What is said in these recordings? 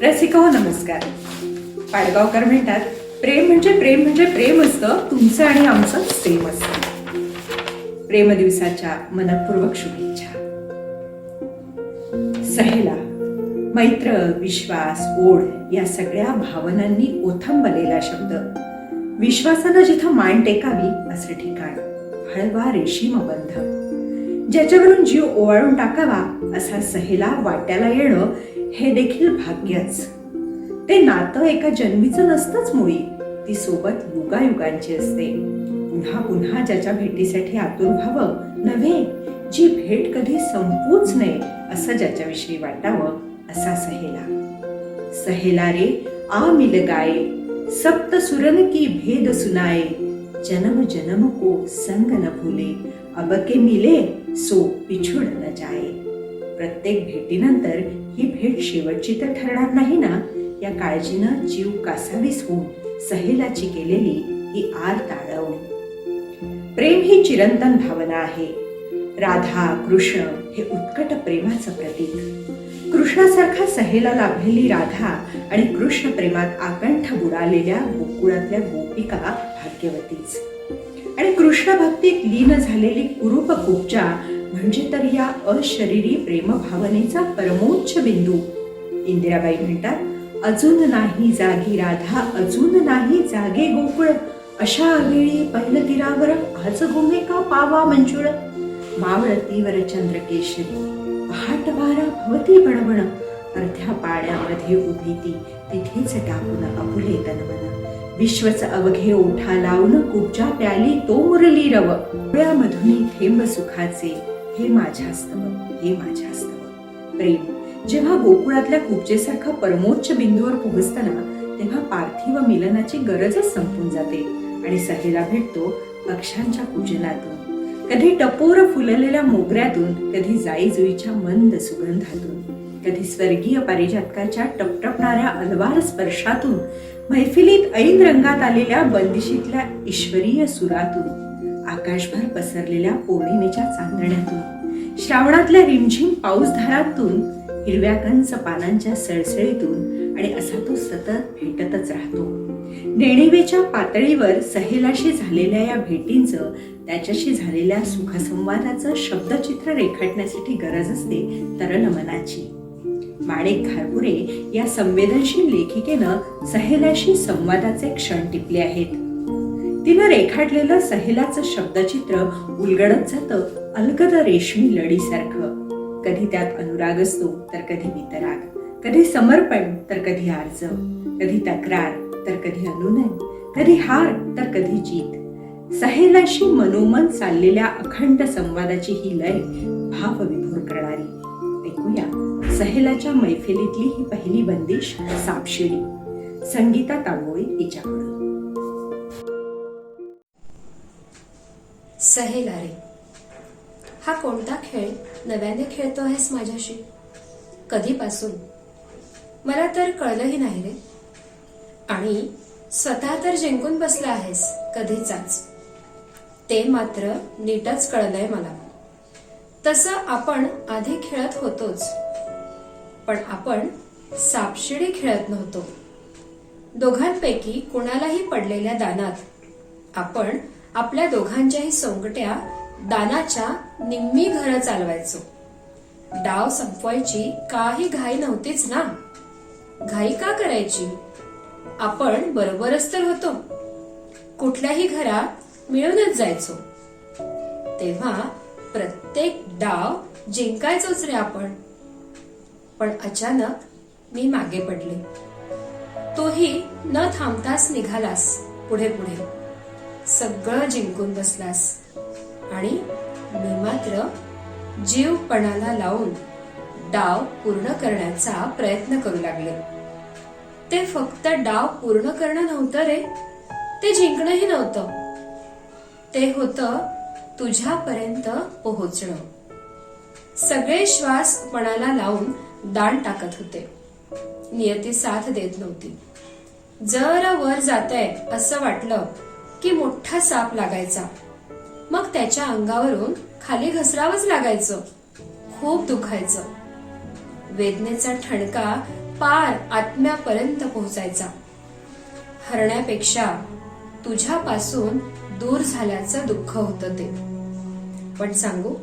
रसिका नमस्कार. पाडगावकर म्हणतात प्रेम म्हणजे प्रेम म्हणजे प्रेम असतं, तुमचं आणि आमचं सेम असतं. प्रेम दिवसाच्या मनपूर्वक शुभेच्छा. सहेला, मैत्र, विश्वास, ओढ या सगळ्या भावनांनी ओथंबलेला शब्द. विश्वासानं जिथं मान टेकावी असं ठिकाण. हळवा रेशीम बंध, ज्याच्यावरून जीव ओवाळून टाकावा असा सहेला वाट्याला येणं हे देखील भाग्यच. ते नातं एका जन्मीचं नसतंच मुळी, ती सोबत युगायुगांची असते. पुन्हा पुन्हा ज्याच्या भेटीसाठी आतुर व्हावं नव्हे, जी भेट कधी संपूच नये असं ज्याच्याविषयी वाटावं असा सहेला. सहेला रे आ मिल गाये, सप्त सुरन की भेद सुनाए, जन्म जन्म को संग न भूले, अब के मिले सो पिछुड न जाए. प्रत्येक भेटीनंतर ही भेट शेवटची तर ठरणार नाही ना, या काळजीनं जीव कासावीस होऊन सहेलाची केलेली ही आर ताळवणी. प्रेम ही चिरंतन भावना आहे. राधा कृष्ण हे उत्कट प्रेमाचं प्रतीक. कृष्णासारखा सहेला लाभलेली राधा आणि कृष्ण प्रेमात आकंठ बुडालेल्या गोकुळातल्या गोपिका भाग्यवतीच. आणि कृष्ण भक्तीत लीन झालेली कुरूप कुब्जा म्हणजे तर या अशरीरी प्रेम भावनेचा परमोच्च बिंदू. इंदिराबाई म्हणतात, अजून नाही जागी राधा, अजून नाही जागे गोकुळ, अशा वेळी पहिलं तीरावर आज घुमे का पावा मंजुळ. मावळतीवर चंद्रकेशरी पहाट वारा भवती बणबण, अर्ध्या पाण्यामध्ये उभी ती तिथेच टाकून अपुले तनवन. विश्वच अवघे ओठा लावून कुब्जा प्याली तो मुरली रव, डोळ्यामधून थेंब सुखाचे, हे माझ्यास्तव हे माझ्यास्तव. प्रेम जेव्हा गोकुळातल्या कुब्जेसारखा परमोच्च बिंदूवर पोहोचताना, तेव्हा पार्थिव मिलनाची गरजच संपून जाते आणि सहेला भेटतो पक्ष्यांच्या पूजनातून, कधी टपोर फुललेल्या मोगऱ्यातून, कधी जाईजुईच्या मंद सुगंधातून, कधी स्वर्गीय पारिजातकाच्या टपटपणाऱ्या अलवार स्पर्शातून, मैफिलीत ऐन रंगात आलेल्या बंदिशीतल्या ईश्वरीय सुरातून, आकाशभर पसरलेल्या पौर्णिमेच्या चांदण्यातून, श्रावणातल्या रिमझिम पाऊसधारातून, हिरव्या कंच पानांच्या सळसळीतून, आणि असा तो सतत भेटतच राहतो. नेणिवेच्या पातळीवर सहेलाशी झालेल्या या भेटींचं, त्याच्याशी झालेल्या सुखसंवादाचं शब्दचित्र रेखाटण्यासाठी गरज असते तरल मनाची. माणिक घारपुरे या संवेदनशील लेखिकेनं सहेलाशी संवादाचे क्षण टिपले आहेत. तिनं रेखाटलेलं सहेलाचं शब्दचित्र उलगडत जातं अलगद रेशमी लढीसारखं. कधी त्यात अनुराग असतो तर कधी वितराग, कधी समर्पण तर कधी आर्ज, कधी तक्रार तर कधी अनुनय, कधी हार तर कधी जीत. सहेलाशी मनोमन चाललेल्या अखंड संवादाची ही लय भावविभोर करणारी. ऐकूया सहेलाच्या मैफिलीतली ही पहिली बंदिश सापशिडी. संगीता तांबोळी तिच्याकडून. सहेला रे, हा कोणता खेळ नव्याने खेळतो आहेस माझ्याशी? कधीपासून? मला तर कळलंही नाही रे. आणि स्वतः तर जिंकून बसला आहेस कधीचाच, ते मात्र नीटच कळलंय मला. तसं आपण आधी खेळत होतोच, पण आपण सापशिडी खेळत नव्हतो. दोघांपैकी कुणालाही पडलेल्या दानात आपण आपल्या दोघांच्याही सोंगट्या दानाच्या निम्मी घरं चालवायचो. डाव संपवायची काही घाई नव्हतीच ना. घाई का करायची? आपण बरोबरच तर होतो. कुठल्याही घरात मिळूनच जायचो. तेव्हा प्रत्येक डाव जिंकायचोच रे आपण. पण अचानक मी मागे पडले. तोही न थांबताच निघालास पुढे पुढे. सगळं जिंकून बसलास आणि मी मात्र जीव पणाला लावून डाव पूर्ण करण्याचा प्रयत्न करू लागले. ते फक्त डाव पूर्ण करणं नव्हतं रे, ते जिंकणंही नव्हतं. ते होतं तुझ्यापर्यंत पोहोचणं. सगळे श्वास पणाला लावून दाण टाकत होते. नियती साथ देत नव्हती. जरा वर जातंय असं वाटलं की मोठा साप लागायचा. मग त्याच्या अंगावरून खाली घसरावंच लागायचं. खूप दुखायचं. वेदनेचा ठणका पार आत्म्यापर्यंत पोहोचायचा. हरण्यापेक्षा तुझ्यापासून दूर झाल्याचं दुःख होतं ते. पण सांगू,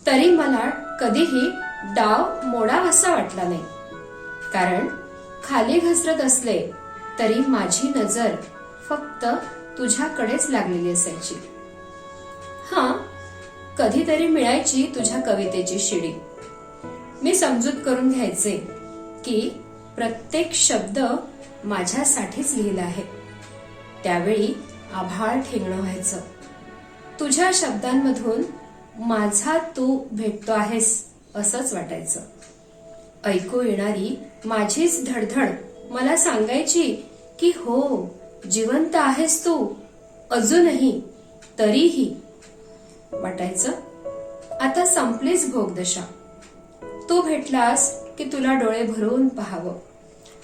तरी मला कधीही डाव मोडावासा वाटला नाही. कारण खाली घसरत असले तरी माझी नजर फक्त तुझ्याकडेच लागलेली असायची. हा, कधीतरी मिळायची तुझ्या कवितेची शिडी. मी समजूत करून घ्यायचे की प्रत्येक शब्द माझ्यासाठीच लिहिला आहे. त्यावेळी आभाळ ठेंगणं व्हायचं. तुझ्या शब्दांमधून माझा तू भेटतो आहेस असंच वाटायचं. ऐकू येणारी माझीच धडधड मला सांगायची की हो, जिवंत आहेस तू अजूनही. तरीही वाटायचं आता संपलीच भोगदशा. तू भेटलास की तुला डोळे भरून पाहावं,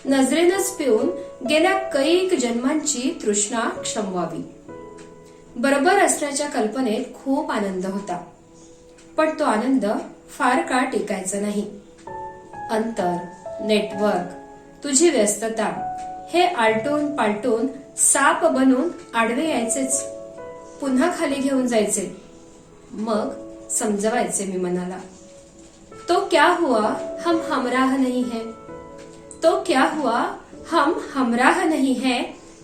नजरेनच पिऊन गेल्या कैक जन्मांची तृष्णा क्षमवावी. बरोबर असण्याच्या कल्पनेत खूप आनंद होता, पण तो आनंद फार काळ टिकायचा नाही. अंतर, नेटवर्क, तुझी व्यस्तता हे आलटून पालटून साप बनून आडवे यायचेच, पुन्हा खाली घेऊन जायचे. मग समजवायचे मी मनाला, तो क्या हुआ हम हमराह नहीं है, तो क्या हुआ हम हमराह नहीं है,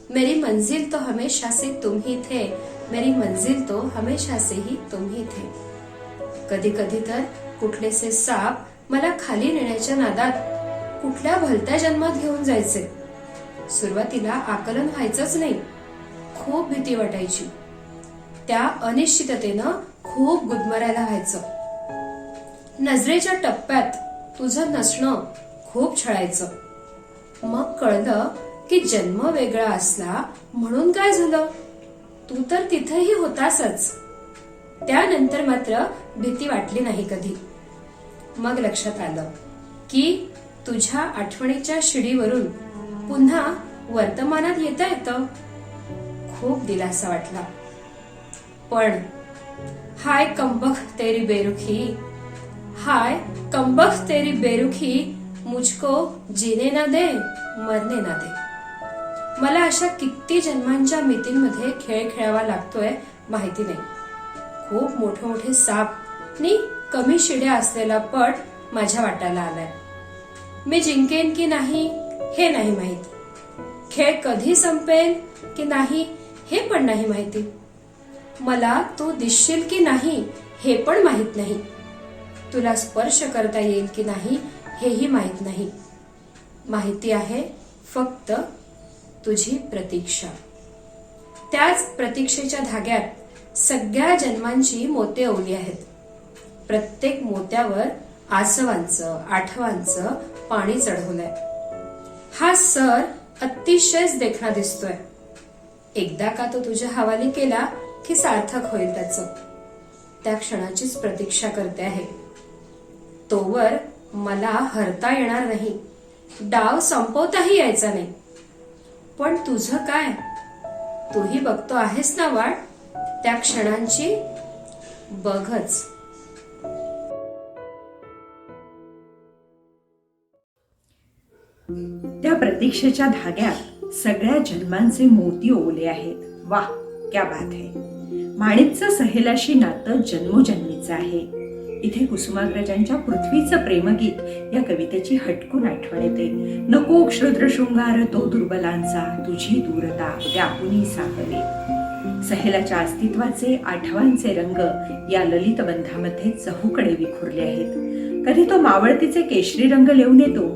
मेरी मंजिल तो हमेशा से तुम ही थे, मेरी मंजिल तो हमेशा से ही तुम ही थे. कधी कधी तर कुठलेसे साप मला खाली नेण्याच्या नादात कुठल्या भलत्या जन्मात घेऊन जायचे. सुरुवातीला आकलन व्हायचंच नाही. खूप भीती वाटायची. त्या अनिश्चिततेनं खूप गुदमरायला व्हायचं. नजरेच्या टप्प्यात तुझं नसणं खूप छळायचं. मग कळलं की जन्म वेगळा असला म्हणून काय झालं, तू तर तिथेही होतासच. त्यानंतर मात्र भीती वाटली नाही कधी. मग लक्षात आलं की तुझ्या आठवणीच्या शिडीवरून पुन्हा वर्तमानात येता येतं. खूप दिलासा वाटला. पण हाय कमबख्त तेरी बेरुखी, हाय कमबख्त तेरी बेरुखी, मुझको जीने ना दे मरने ना दे. मला अशा किती जन्मांच्या मितींमध्ये खेळ खेळावा लागतोय माहिती नाही. खूप मोठे मोठे साप नि कमी शिड्या असलेला पट माझ्या वाट्याला आलाय. मी जिंकेन की नाही हे नाही माहित. खेळ कधी संपेल की नाही हे पण नाही माहिती. मला तू दिसशील की नाही हे पण माहित नाही. तुला स्पर्श करता येईल की नाही हेही माहित नाही. माहिती आहे फक्त तुझी प्रतीक्षा. त्याच प्रतीक्षेच्या धाग्यात सगळ्या जन्मांची मोती ओवली आहेत. प्रत्येक मोत्यावर आसवांचं, आठवांचं पाणी चढवलंय. हा सर अतिशयच देखणा दिसतोय. एकदा का तो तुझ्या हवाली केला की सार्थक होईल त्याचं. त्या क्षणाचीच प्रतीक्षा करते आहे. तोवर मला हरता येणार नाही, डाव संपवताही यायचा नाही. पण तुझं काय, तूही बघतो आहेस ना वाट त्या क्षणांची, बघच. त्या प्रतीक्षेच्या धाग्यात सगळ्या जन्मांचे मोती ओवले आहेत. वाह, क्या बात है. माणिकचं सहेलाशी नातं जन्मोजन्मीचं आहे. इथे कुसुमाग्रजांच्या पृथ्वीचं प्रेमगीत या कवितेची हटकून आठवण येते. नको क्षुद्र शृंगार तो दुर्बलांचा, तुझी दूरता त्याहुनी साहवे. सहेलाच्या अस्तित्वाचे आठवांचे रंग या ललित बंधामध्ये चहूकडे विखुरले आहेत. कधी तो मावळतीचे केशरी रंग लिहून येतो,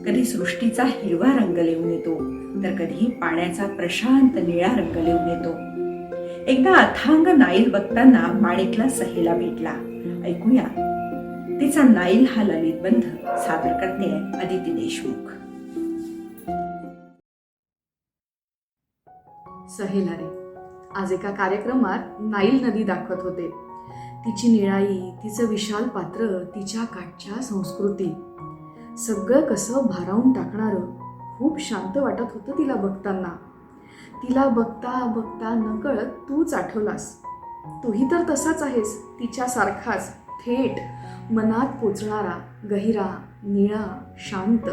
कधी सृष्टीचा हिरवा रंग लिहून येतो, तर कधी पाण्याचा प्रशांत निळा रंग लिहून येतो. एकदा अथांग नाईल बघताना माणिकला सहेला भेटला. ऐकूया तिचा नाईल हा ललित बंध. सादर करते अदिती देशमुख. सहेला रे, आज एका कार्यक्रमात नाईल नदी दाखवत होते. तिची निळाई, तिचं विशाल पात्र, तिच्या काठच्या संस्कृती, सगळं कसं भारावून टाकणारं. खूप शांत वाटत होतं तिला बघताना. तिला बघता बघता नकळत तूच आठवलास. तूही तर तसाच आहेस, तिच्यासारखाच थेट मनात पोचणारा, गहिरा, निळा, शांत.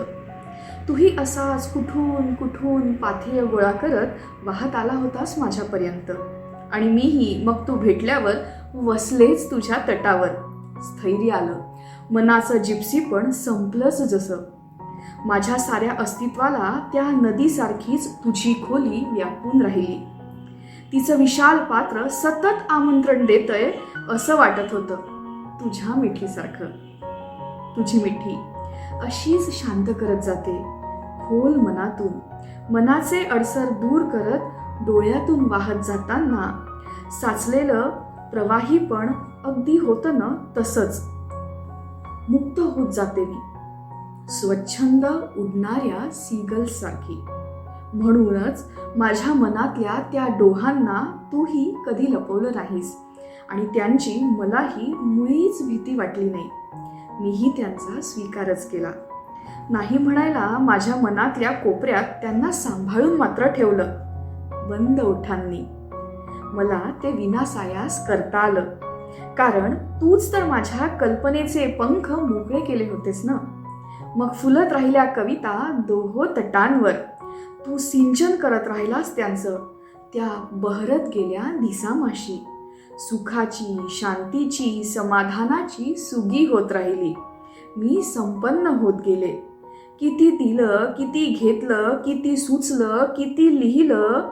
तूही असाच कुठून कुठून पाथेय गोळा करत वाहत आला होतास माझ्यापर्यंत, आणि मीही मग तू भेटल्यावर वसलेच तुझ्या तटावर. स्थैर्य आलं, मनाचं जिप्सी पण संपलंच जसं. माझ्या साऱ्या अस्तित्वाला त्या नदीसारखीच तुझी खोली व्यापून राहिली. तिचं विशाल पात्र सतत आमंत्रण देतंय असं वाटत होतं, तुझ्या मिठीसारखं. तुझी मिठी अशीच शांत करत जाते खोल मनातून, मनाचे अडसर दूर करत डोळ्यातून वाहत जाताना साचलेलं प्रवाही पण अगदी होतं ना तसंच. मुक्त होत जाते मी, स्वच्छंद उडणाऱ्या सीगल्स सारखी. म्हणूनच माझ्या मनातल्या त्या डोहांना तूही कधी लपवलं नाहीस, आणि त्यांची मलाही मुळीच भीती वाटली नाही. मीही त्यांचा स्वीकारच केला. नाही म्हणायला माझ्या मनातल्या कोपऱ्यात त्यांना सांभाळून मात्र ठेवलं, बंद ओठांनी. मला ते विनासायास करता आलं, कारण तूच तर माझ्या कल्पनेचे पंख मोकळे केले होतेस ना. मग फुलत राहिल्या कविता दोहो तटांवर, तू सिंचन करत राहिलास त्यांचं त्या बहरत गेल्या दिसामाशी. सुखाची, शांतीची, समाधानाची सुगी होत राहिली. मी संपन्न होत गेले. किती दिलं, किती घेतलं, किती सुचलं, किती लिहिलं,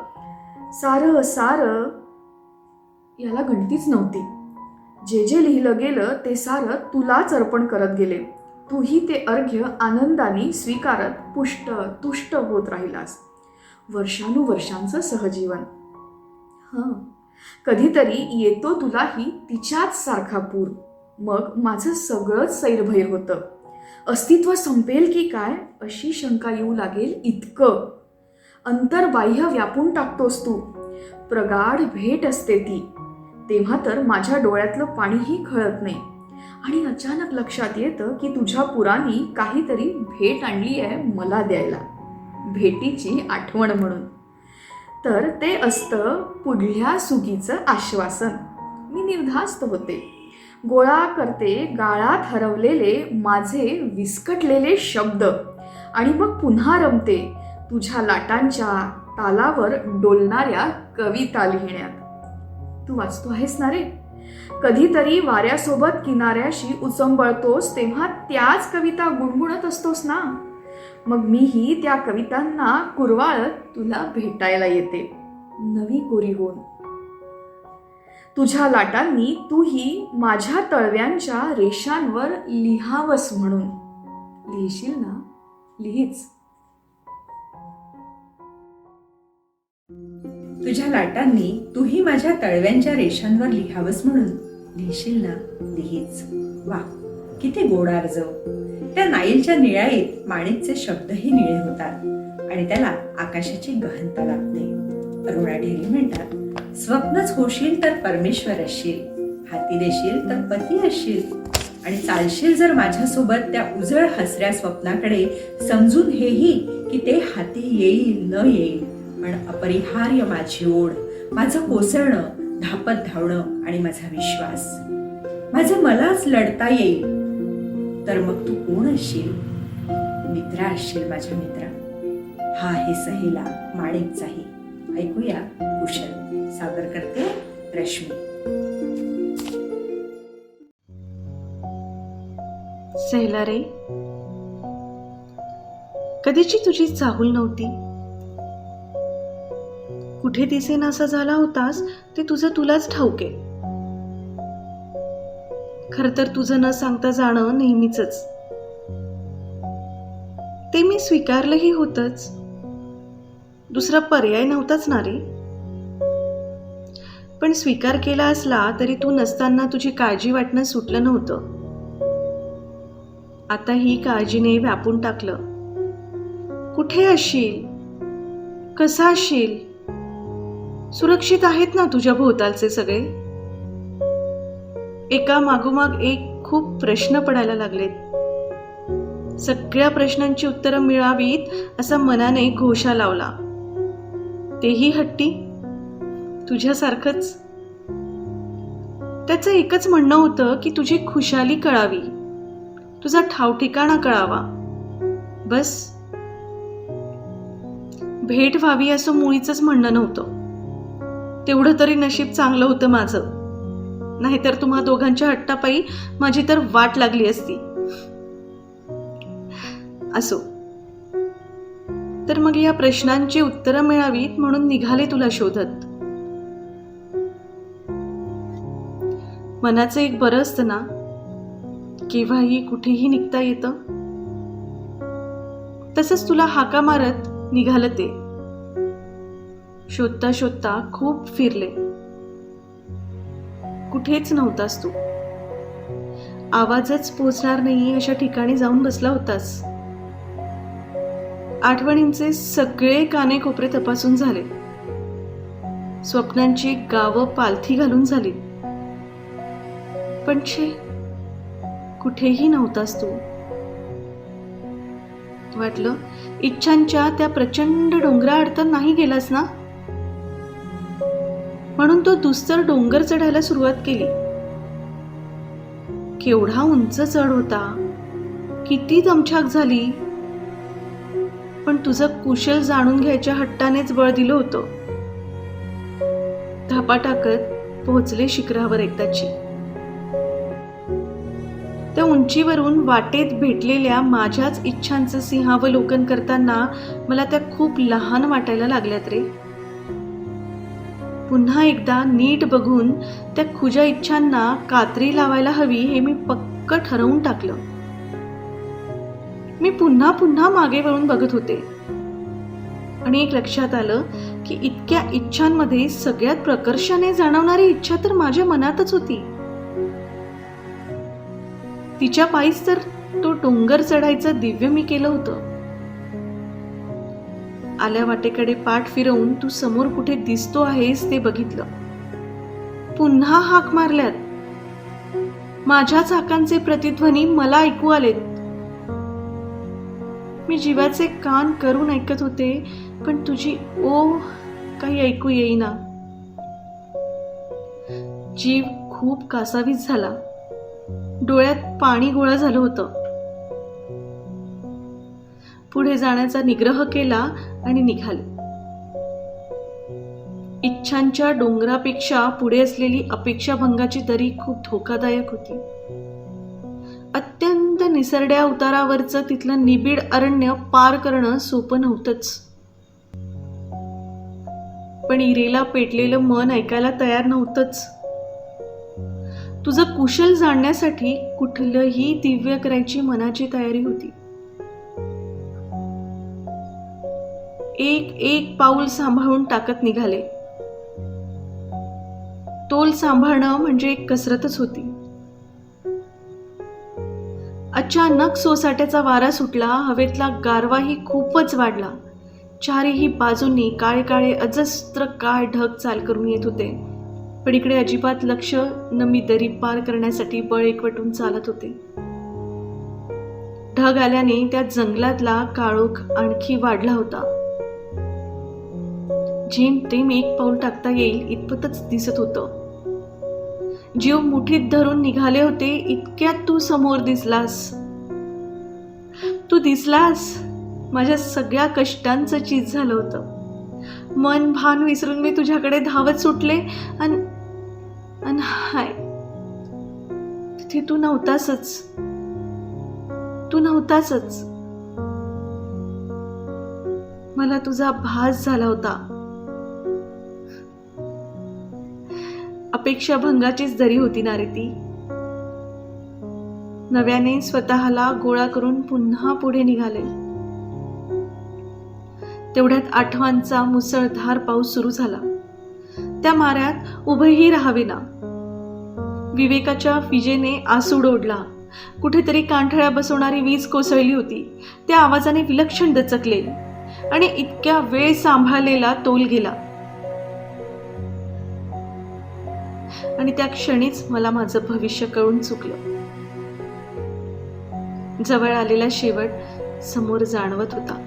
सारं सारं याला गणतीच नव्हती. जे जे लिहिलं गेलं ते सारं तुलाच अर्पण करत गेले. तूही ते अर्घ्य आनंदाने स्वीकारत पुष्ट तुष्ट होत राहिलास. वर्षानुवर्षांचं सहजीवन. कधीतरी येतो तुलाही तिच्याच सारखा पूर. मग माझं सगळंच सैरभैर होतं. अस्तित्व संपेल की काय अशी शंका येऊ लागेल इतकं. अंतर्बाह्य व्यापून टाकतोस तू. प्रगाढ भेट असते ती. तेव्हा तर माझ्या डोळ्यातलं पाणीही खळत नाही, आणि अचानक लक्षात येतं की तुझ्या पुरानी काहीतरी भेट आणली आहे मला द्यायला, भेटीची आठवण म्हणून. तर ते असतं पुढल्या सुगीचं आश्वासन. मी निर्धास्त होते. गोळा करते गाळात हरवलेले माझे विस्कटलेले शब्द, आणि मग पुन्हा रमते तुझ्या लाटांच्या तालावर डोलणाऱ्या कविता लिहिण्यात. तू वाचतो आहेस ना रे? कधीतरी वाऱ्यासोबत किनाऱ्याशी उचंबळतोस तेव्हा त्याच कविता गुणगुणत असतोस ना. मग मीही त्या कवितांना कुरवाळत तुला भेटायला येते, नवी कोरी होऊन. तुझ्या लाटांनी तूही माझ्या तळव्यांच्या रेषांवर लिहावस म्हणून. लिहिशील ना? लिहीच. तुझ्या लाटांनी तूही माझ्या तळव्यांच्या रेषांवर लिहावस म्हणून. लिहिशील ना? लिहीच. वा, किती गोड आर्जव. त्या नाईलच्या निळाईत माणिकचे शब्दही निळे होतात, आणि त्याला आकाशाची गहनता लागते. अरुणा ढेरे म्हणतात, स्वप्नच होशील तर परमेश्वर असशील, हाती देशील तर पती असशील, आणि चालशील जर माझ्यासोबत त्या उजळ हसऱ्या स्वप्नाकडे, समजून हेही की ते हाती येईल न येईल, पण अपरिहार्य माझी ओढ, माझं कोसळणं, धापत धावणं आणि माझा विश्वास. माझं मलाच लढता येईल. तर मग तू कोण असशील? मित्र असशील माझ्या मित्रा. हा आहे सहेला माणिकचाही. ऐकूया कुशल. सादर करते रश्मी. सहेला रे, कधीची तुझी चाहूल नव्हती. कुठे दिसेनासा झाला होतास ते तुझं तुलाच ठाऊके. खर तर तुझं न सांगता जाणं नेहमीच. ते मी स्वीकारलंही होतंच. दुसरा पर्याय नव्हताच ना रे. पण स्वीकार केला असला तरी तू नसताना तुझी काळजी वाटणं सुटलं नव्हतं. आता ही काळजीने व्यापून टाकलं. कुठे असशील? कसा असशील? सुरक्षित आहेत ना तुझ्या भोवतालचे सगळे? एका मागोमाग एक खूप प्रश्न पडायला लागलेत. सगळ्या प्रश्नांची उत्तरं मिळावीत असा मनाने घोषा लावला. तेही हट्टी, तुझ्यासारखंच. त्याचं एकच म्हणणं होतं की तुझी खुशाली कळावी, तुझा ठावठिकाणा कळावा. बस भेट व्हावी असं मुळीच म्हणणं नव्हतं. तेवढं तरी नशीब चांगलं होतं माझं, नाहीतर तुम्हा दोघांच्या हट्टापायी माझी तर वाट लागली असती. असो, तर मग या प्रश्नांची उत्तरं मिळावीत म्हणून निघाले तुला शोधत. मनाचं एक बरं असतं ना, केव्हाही कुठेही निघता येतं. तसंच तुला हाका मारत निघालं ते. शोधता शोधता खूप फिरले, कुठेच नव्हतास तू. आवाजच पोचणार नाही अशा ठिकाणी जाऊन बसला होतास. आठवणींचे सगळे कानेकोपरे तपासून झाले. स्वप्नांची गावं पालथी घालून झाली, पण छे, कुठेही नव्हतास तू. वाटलं इच्छांच्या त्या प्रचंड डोंगराआड तर नाही गेलास ना, म्हणून तो दुस्तर डोंगर चढायला सुरुवात केली. केवढा उंच चढ होता, किती दमछाक झाली, पण तुझं कुशल जाणून घ्यायच्या हट्टानेच बळ दिलं होतं. धापा टाकत पोहोचले शिखरावर एकदाची. त्या उंचीवरून वाटेत भेटलेल्या माझ्याच इच्छांचं सिंहावलोकन करताना मला त्या खूप लहान वाटायला लागल्यात रे. पुन्हा एकदा नीट बघून त्या खुज्या इच्छांना कात्री लावायला हवी हे मी पक्क ठरवून टाकलं. मी पुन्हा पुन्हा मागे वळून बघत होते आणि एक लक्षात आलं की इतक्या इच्छांमध्ये सगळ्यात प्रकर्षाने जाणवणारी इच्छा तर माझ्या मनातच होती. तिच्या पायीच तर तो डोंगर चढायचं दिव्य मी केलं होतं. आल्या वाटेकडे पाठ फिरवून तू समोर कुठे दिसतो आहेस ते बघितलं. पुन्हा हाक मारल्यात. माझ्याच हाकांचे प्रतिध्वनी मला ऐकू आलेत. मी जीवाचे कान करून ऐकत होते, पण तुझी ओ काही ऐकू येईना. जीव खूप कासावीस झाला. डोळ्यात पाणी गोळा झालं होतं. पुढे जाण्याचा निग्रह केला आणि निघाले. इच्छांच्या डोंगरापेक्षा पुढे असलेली अपेक्षाभंगाची दरी खूप धोकादायक होती. अत्यंत निसरड्या उतारावरचं तिथलं निबिड अरण्य पार करणं सोपं नव्हतंच. पण इरेला पेटलेलं मन ऐकायला तयार नव्हतंच. तुझं कुशल जाणण्यासाठी कुठलंही दिव्य करायची मनाची तयारी होती. एक एक पाऊल सांभाळून टाकत निघाले. तोल सांभाळणं म्हणजे एक कसरतच होती. अचानक सोसाट्याचा वारा सुटला. हवेतला गारवाही खूपच वाढला. चारही बाजूंनी काळे काळे अजस्त्र काळ ढग चाल करून येत होते, पण इकडे अजिबात लक्ष न मी दरी पार करण्यासाठी बळ एकवटून चालत होते. ढग आल्याने त्या जंगलातला काळोख आणखी वाढला होता. जेमतेम एक पाऊल टाकता येईल इतपतच दिसत होतं. जीव मुठीत धरून निघाले होते, इतक्यात तू समोर दिसलास. तू दिसलास. माझ्या सगळ्या कष्टांचं चीज झालं होतं. मन भान विसरून मी तुझ्याकडे धावत सुटले आणि हाय, तिथे तू नव्हतासच. तू नव्हतासच. मला तुझा भास झाला होता. अपेक्षा भंगाचीच दरी होती ना रे ती. नव्याने स्वतःला गोळा करून पुन्हा पुढे निघाले. तेवढ्यात आठवांचा मुसळधार पाऊस सुरू झाला. त्या माऱ्यात उभेही राहावेना. विवेकाच्या विजेने आसूड ओढला. कुठेतरी कांठळ्या बसवणारी वीज कोसळली होती. त्या आवाजाने विलक्षण दचकले आणि इतक्या वेळ सांभाळलेला तोल गेला. आणि त्या क्षणीच मला माझं भविष्य कळून चुकलं. जवळ आलेला शेवट समोर जाणवत होता.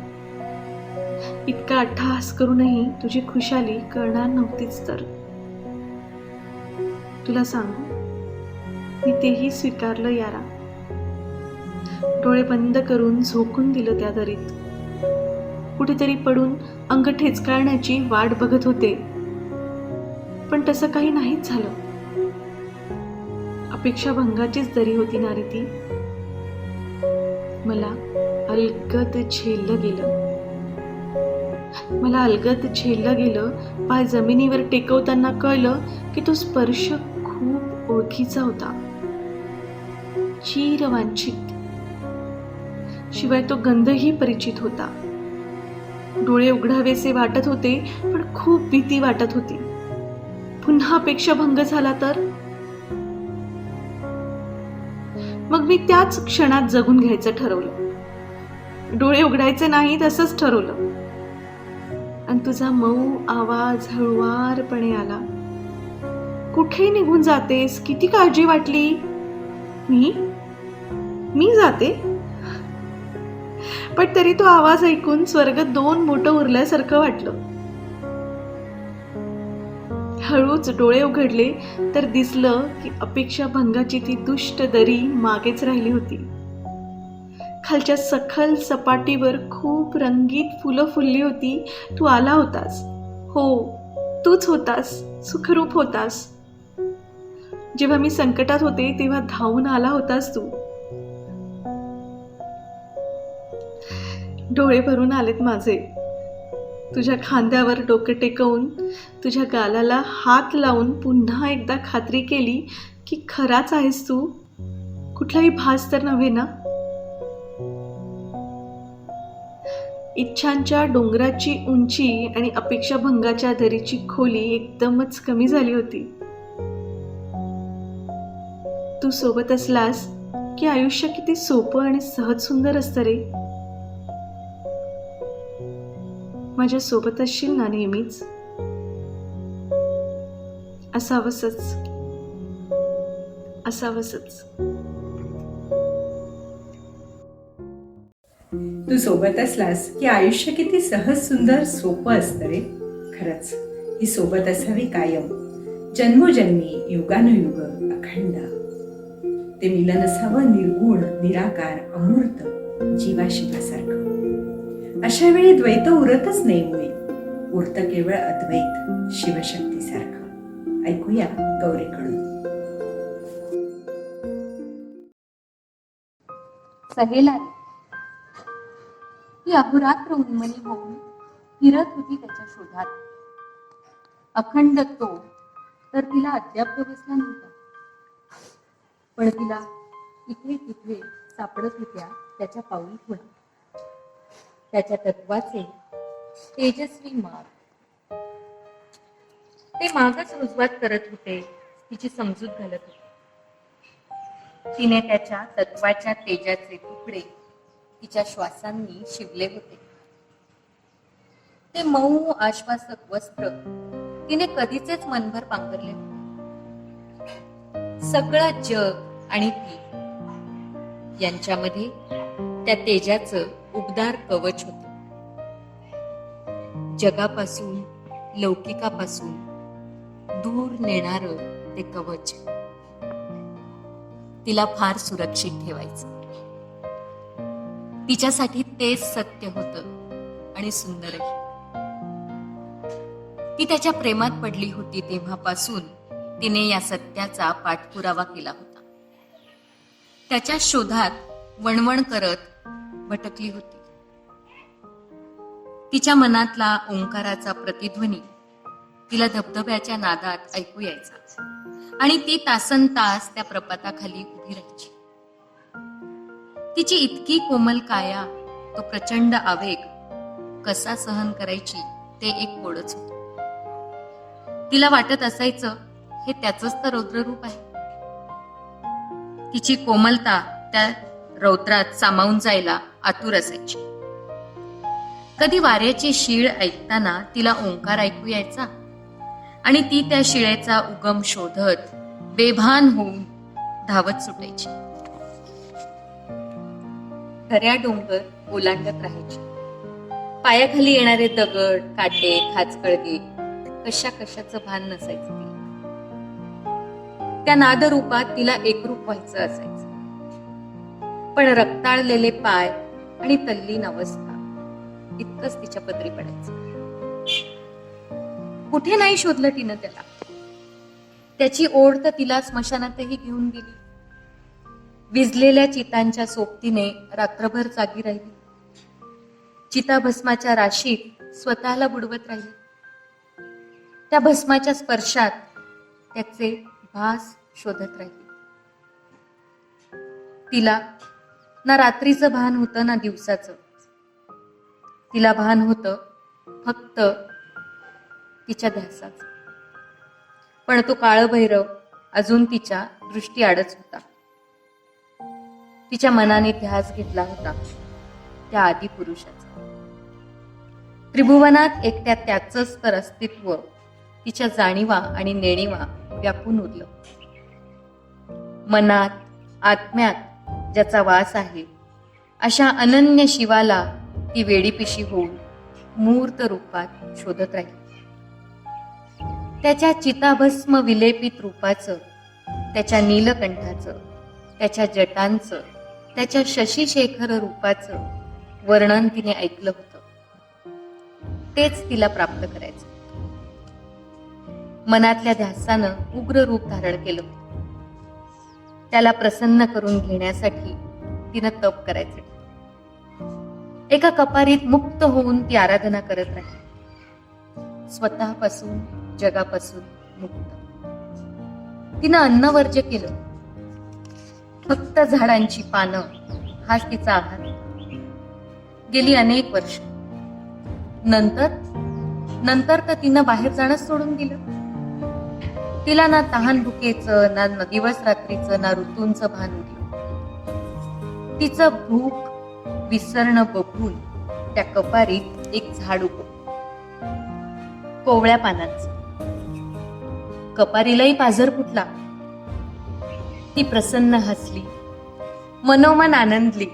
इतका अट्टहास करूनही तुझी खुशाली कळणार नव्हतीच तर. तुला सांगू, मी तेही स्वीकारलं यारा. डोळे बंद करून झोकून दिलं त्या दरीत. कुठेतरी पडून अंग ठेचकाळण्याची वाट बघत होते, पण तसं काही नाहीच झालं. अपेक्षा भंगाचीच दरी होती ना रे ती. मला अलगद झेललं गेलं. पाय जमिनीवर टेकवताना कळलं की तो स्पर्श खूप ओळखीचा होता, चिरवांछित. शिवाय तो गंधही परिचित होता. डोळे उघडावेसे वाटत होते, पण खूप भीती वाटत होती. पुन्हा अपेक्षाभंग झाला तर? मग मी त्याच क्षणात जगून घ्यायचं ठरवलं. डोळे उघडायचे नाहीत असंच ठरवलं. आणि तुझा मऊ आवाज हळुवारपणे आला. कुठे निघून जातेस? किती काळजी वाटली. मी जाते. पण तरी तो आवाज ऐकून स्वर्ग दोन मोठं उरल्यासारखं वाटलं. हळूच डोळे उघडले तर दिसलं की अपेक्षा भंगाची ती दुष्ट दरी मागेच राहिली होती. खालच्या सखल सपाटीवर खूप रंगीत फुलं फुलली होती. तू आला होतास. हो, तूच होतास. सुखरूप होतास. जेव्हा मी संकटात होते तेव्हा धावून आला होतास तू. डोळे भरून आलेत माझे. तुझ्या खांद्यावर डोकं टेकवून तुझ्या गालाला हात लावून पुन्हा एकदा खात्री केली की खराच आहेस तू. कुठलाही भास तर नव्हे ना. इच्छांच्या डोंगराची उंची आणि अपेक्षाभंगाच्या दरीची खोली एकदमच कमी झाली होती. तू सोबत असलास की आयुष्य किती सोपं आणि सहज सुंदर असतं रे. माझ्या सोबत असशील ना नेहमीच. असावंसच. तू सोबत असलास की आयुष्य किती सहज सुंदर सोपं असतं रे. खरंच ही सोबत असावी कायम, जन्मोजन्मी, युगानुयुग, अखंड. ते मिलन असावं निर्गुण, निराकार, अमूर्त, जीवाशिवासारखं. अशा वेळी द्वैत उरतच नाही मुळी. उरतं केवळ अद्वैत, शिवशक्तीसारखं. ऐकूया गौरीकडून. सहेल आली. ती अहोरात्र उन्मनी होऊन फिरत होती त्याच्या शोधात. अखंड तो तर तिला अद्याप बसला नव्हता. पण तिला इथे तिथे सापडत होत्या त्याच्या पाऊल खुणा. त्याच्या तत्वाचे तेजस्वी मार्ग. ते मागच रुजवात करत होते, तिची समजूत घालत होते. तिने त्याच्या तत्वाच्या तेजाचे तुकडे तिच्या श्वासांनी शिवले होते. ते मऊ आश्वासक वस्त्र तिने कधीचेच मनभर पांघरले होते. सगळं जग आणि ती यांच्यामध्ये त्या तेजाचं उबदार कवच होते. जगापासून, लौकिकापासून दूर नेणारं ते कवच तिला फार सुरक्षित ठेवायचं. तिच्यासाठी तेच सत्य होतं आणि सुंदरही. ती त्याच्या प्रेमात पडली होती तेव्हापासून तिने या सत्याचा पाठपुरावा केला होता. त्याच्या शोधात वणवण करत भटकली होती. तिच्या मनातला ओंकाराचा प्रतिध्वनी तिला धबधब्याच्या नादात ऐकू यायचा आणि ती तासनतास त्या प्रपाताखाली उभी राहायची. तिची इतकी कोमल काया, तो प्रचंड आवेग कसा सहन करायची ते एक कोडच होते. तिला वाटत असायचं हे त्याचंच तर रौद्ररूप आहे. तिची कोमलता त्या रौद्रात सामावून जायला आतुर असायची. कधी वाऱ्याची शीळ ऐकताना तिला ओंकार ऐकू यायचा आणि ती त्या शिळेचा उगम शोधत बेभान होऊन धावत सुटायची. खऱ्या डोंगर ओलांडत राहायची. पायाखाली येणारे दगड, काटे, खाचकळगे कशा कशाचं भान नसायचं तिला. त्या नादरूपात तिला एकरूप व्हायचं असायचं. पण रक्ताळलेले पाय आणि तल्लीन अवस्था इतकंच तिच्या पदरी पडायचं. कुठे नाही शोधलं तिनं त्याला. त्याची ओढ तर तिला स्मशानातही घेऊन गेली. विजलेल्या चितांच्या सोबतीने रात्रभर जागी राहिली. चिताभस्माच्या राशीत स्वतःला बुडवत राहिली. त्या भस्माच्या स्पर्शात त्याचे भास शोधत राहिली. तिला ना रात्रीचं भान होतं ना दिवसाचं. तिला भान होतं फक्त तिच्या ध्यासाचं. पण तो काळभैरव अजून तिच्या दृष्टी आडच होता. तिच्या मनाने ध्यास घेतला होता त्या आदिपुरुषाचा. त्रिभुवनात एकट्या त्याचंच तर अस्तित्व तिच्या जाणीवा आणि नेणीवा व्यापून उरलं. मनात आत्म्यात ज्याचा वास आहे अशा अनन्य शिवाला ती वेडीपिशी होऊन मूर्त रूपात शोधत राहिली. त्याच्या चिताभस्म विलेपित रूपाचं, त्याच्या नीलकंठाचं, त्याच्या जटांचं, त्याच्या शशिशेखर रूपाचं वर्णन तिने ऐकलं होतं. तेच तिला प्राप्त करायचं. मनातल्या ध्यासानं उग्र रूप धारण केलं होतं. त्याला प्रसन्न करून घेण्यासाठी तिनं तप करायचं. एका कपारीत मुक्त होऊन ती आराधना करत राहिली. स्वतःपासून, जगापासून मुक्त. तिनं अन्नवर्ज्य केलं. फक्त झाडांची पानं हाच तिचा आहार. गेली अनेक वर्ष. नंतर तर तिनं बाहेर जाणंच सोडून दिलं. तिला ना तहान भुकेचं, ना दिवस रात्रीचं, ना ऋतूंचं भान उरलं. तिचं भूक विसरणं बघून त्या कपारीत एक झाड उगवलं, कोवळ्या पानांचं. कपारीलाही पाझर फुटला. ती प्रसन्न हसली, मनोमन आनंदली.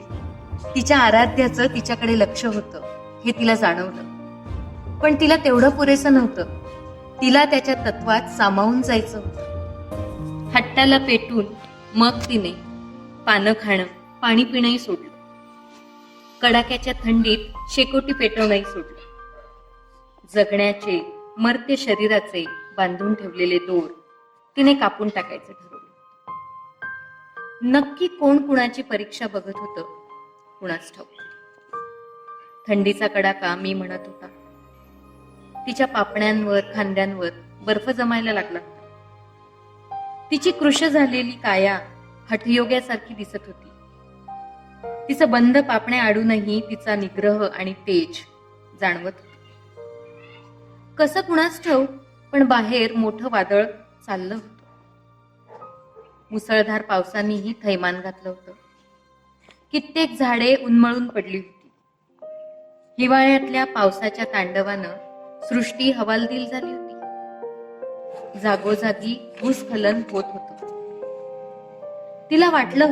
तिच्या आराध्याचं तिच्याकडे लक्ष होतं हे तिला जाणवलं. पण तिला तेवढं पुरेसं नव्हतं. तिला त्याच्या तत्वात सामावून जायचं होतं. हट्टाला पेटून मग तिने पानं खाणं, पाणी पिणंही सोडलं. कडाक्याच्या थंडीत शेकोटी पेटवणंही सोडलं. जगण्याचे, मर्त्य शरीराचे बांधून ठेवलेले दोर तिने कापून टाकायचं ठरवलं. नक्की कोण कुणाची परीक्षा बघत होतं कुणास ठाऊक. थंडीचा कडाका मी म्हणत होता. तिच्या पापण्यांवर, खांद्यांवर बर्फ जमायला लागला. तिची कृश झालेली काया हठयोग्यासारखी दिसत होती. तिचं बंद पापण्या आडूनही तिचा निग्रह आणि तेज जाणवत होतं. कसं कुणास ठाऊक, पण बाहेर मोठं वादळ चाललं होतं. मुसळधार पावसानेही थैमान घातलं होतं. कित्येक झाडे उन्मळून पडली होती. हिवाळ्यातल्या पावसाच्या तांडवानं सृष्टी हवालदिल झाली होती. जागोजागी भूस्खलन होत होतं. तिला वाटलं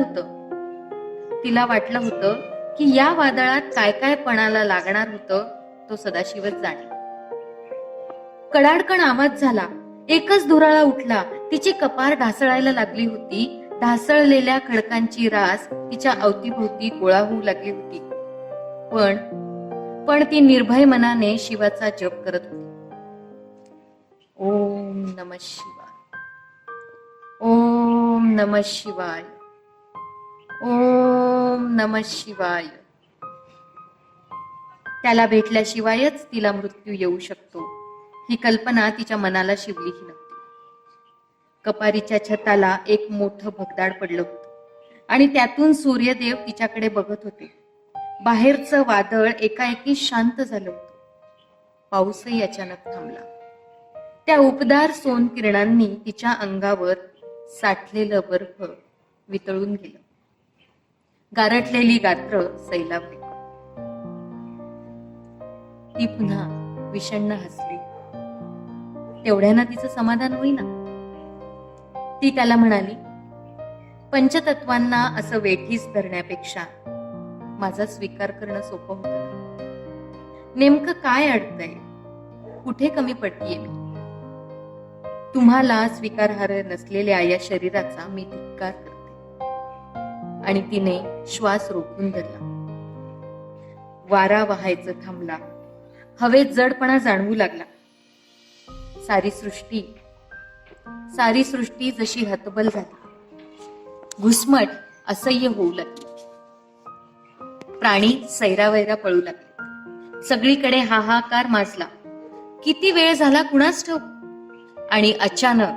होतं की या वादळात काय काय पणाला लागणार होतं तो सदाशिवच जाणे. कडाडकण आवाज झाला. एकच धुराळा उठला. तिची कपार ढासळायला लागली होती. ढासळलेल्या खडकांची रास तिच्या अवतीभोवती गोळा होऊ लागली होती. पण ती निर्भय मनाने शिवाचा जप करत होती. ओम नमः शिवाय, ओम नमः शिवाय, ओम नमः शिवाय. त्याला भेटल्याशिवायच तिला मृत्यू येऊ शकतो ही कल्पना तिच्या मनाला शिवलीही नव्हती. कपारीच्या छताला एक मोठं भगदाड पडलं होतं आणि त्यातून सूर्यदेव तिच्याकडे बघत होते. बाहेरचं वादळ एकाएकी शांत झालं होतं. पाऊसही अचानक थांबला. त्या उपदार सोन किरणांनी तिच्या अंगावर साठलेलं बर्फ वितळून गेलं. गारठलेली गात्र सैलावली. ती पुन्हा विषण्ण हसली. तेवढ्यानं तिचं समाधान होईना. ती त्याला म्हणाली, पंचतत्वांना असं वेठीस धरण्यापेक्षा माझा स्वीकार करणं सोपं होतं. नेमकं काय अडतंय? कुठे कमी पडतीये मी? तुम्हाला स्वीकारार्ह नसलेल्या या शरीराचा मी धिक्कार करते. आणि तिने श्वास रोखून धरला. वारा वाहायचं थांबला. हवेत जडपणा जाणवू लागला. सारी सृष्टी जशी हतबल झाली. घुसमट असह्य होऊ लागली. प्राणी सैरावैरा पळू लागले. सगळीकडे हाहाकार माजला. किती वेळ झाला कुणास ठाऊक. आणि अचानक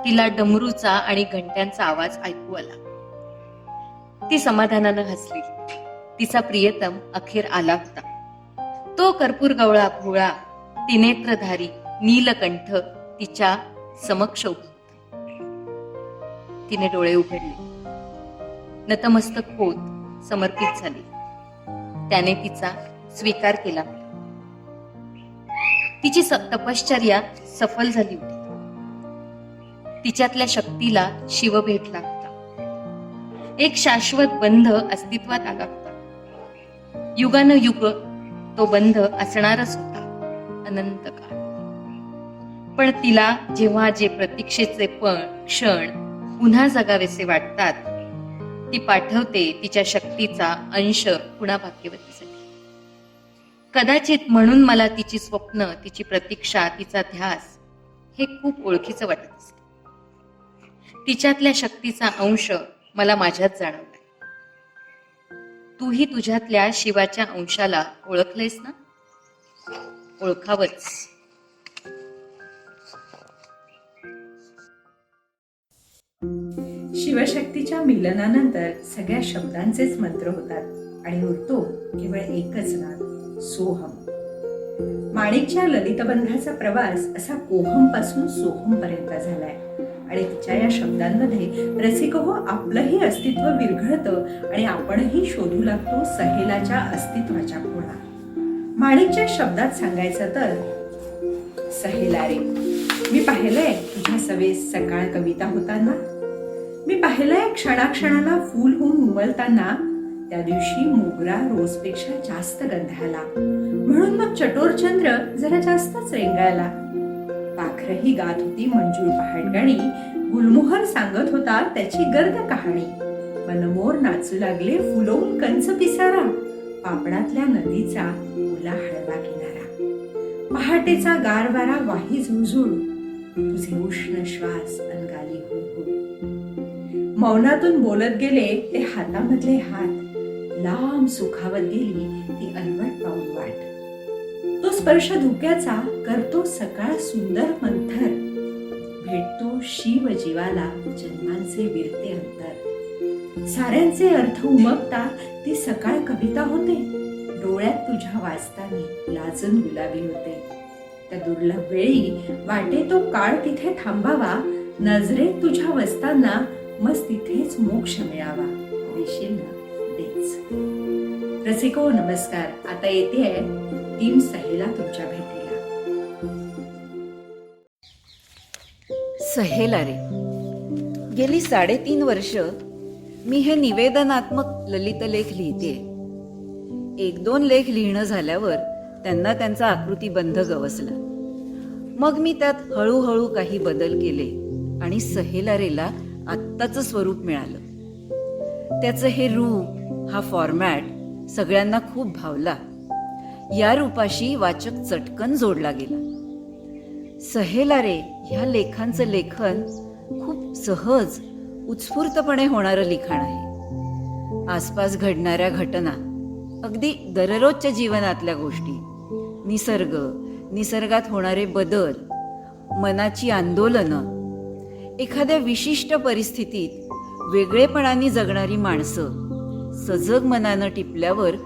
तिला डमरूचा आणि घंट्यांचा आवाज ऐकू आला. ती समाधानानं हसली. तिचा प्रियतम अखेर आला होता. तो कर्पूर गवळा भोळा त्रिनेत्रधारी नीलकंठ तिच्या समक्ष उभा होता. तिने डोळे उघडले. नतमस्तक होत समर्पित झाली. त्याने तिचा स्वीकार केला. तिची तपश्चर्या सफल झाली होती. तिच्यातल्या शक्तीला शिव भेटला होता. एक शाश्वत बंध अस्तित्वात आला होता. युगानुयुग तो बंध असणारच होता, अनंत काळ. पण तिला जेव्हा जे प्रतीक्षेचे क्षण पुन्हा जगावेसे वाटतात, ती पाठवते तिच्या शक्तीचा अंश पुन्हा भाग्यवतीसाठी. कदाचित म्हणून मला तिची स्वप्न, तिची प्रतीक्षा, तिचा ध्यास हे खूप ओळखीचं वाटत असते. तिच्यातल्या शक्तीचा अंश मला माझ्यात जाणवलाय. तूही तुझ्यातल्या शिवाच्या अंशाला ओळखलेस ना? ओळखावंच. शिवशक्तीच्या मिलनानंतर सगळ्या शब्दांचेच मंत्र होतात आणि उरतो केवळ एकच नाद, सोहम. माणिकच्या ललितबंधाचा प्रवास असा कोहम पासून सोहम पर्यंत झालाय आणि तिच्या या शब्दांमध्ये रसिकहो आपलंही अस्तित्व विरघळतं आणि आपणही शोधू लागतो सहेलाच्या अस्तित्वाच्या खुणा. माणिकच्या शब्दात सांगायचं तर, सहेला रे, मी पाहिलंय तुझ्या सवेस सकाळ कविता होताना. मी पाहिलंय क्षणाक्षणाला फूल होऊन उमलताना. त्या दिवशी मोगरा रोजपेक्षा जास्त गंधाला, म्हणून मग चटोरचंद्र जरा जास्तच रेंगाळला. पाखरही गात होती मंजूळ पहाटगाणी. गुलमोहर सांगत होता त्याची गर्द कहाणी. मनमोर नाचू लागले फुलवून कंच पिसारा. पापडातल्या नदीचा ओला हळवा किनारा. पहाटेचा गार वारा वाही झुळझुळ. तुझे उष्ण श्वास अनगाली हुळहुळ. मौनातून बोलत गेले ते हातामधले हात. लांब सुखावत गेली ती अनवट पाऊल वाट. तो स्पर्श धुक्याचा करतो सकाळ सुंदर मंथर. भेटतो शिव जीवाला जन्मांचे विरते अंतर. साऱ्यांचे अर्थ उमगता ती सकाळ कविता होते. डोळ्यात तुझ्या वाचताना लाजून गुलाबी होते. त्या दुर्लभ वेळी वाटे तो काळ तिथे थांबावा. नजरेत तुझ्या वसताना मग तिथेच मोक्ष मिळावा. देशील ना देच. रसिको नमस्कार. आता येते टीम सहेला तुमच्या भेटीला. सहेला रे, गेली 3.5 वर्ष मी हे निवेदनात्मक ललितलेख लिहिते. 1-2 लेख लिहिणं झाल्यावर त्यांना त्यांचा आकृतीबंध गवसला. मग मी त्यात हळूहळू काही बदल केले आणि सहेला रेला आत्ताचं स्वरूप मिळालं. त्याचं हे रूप, हा फॉर्मॅट सगळ्यांना खूप भावला. या रूपाशी वाचक चटकन जोडला गेला. सहेला रे ह्या लेखांचं लेखन खूप सहज, उत्स्फूर्तपणे होणारं लिखाण आहे. आसपास घडणाऱ्या घटना, अगदी दररोजच्या जीवनातल्या गोष्टी, निसर्ग, निसर्गात होणारे बदल, मनाची आंदोलनं, एखाद्या विशिष्ट परिस्थितीत वेगळेपणाने जगणारी माणसं सजग मनानं टिपल्यावर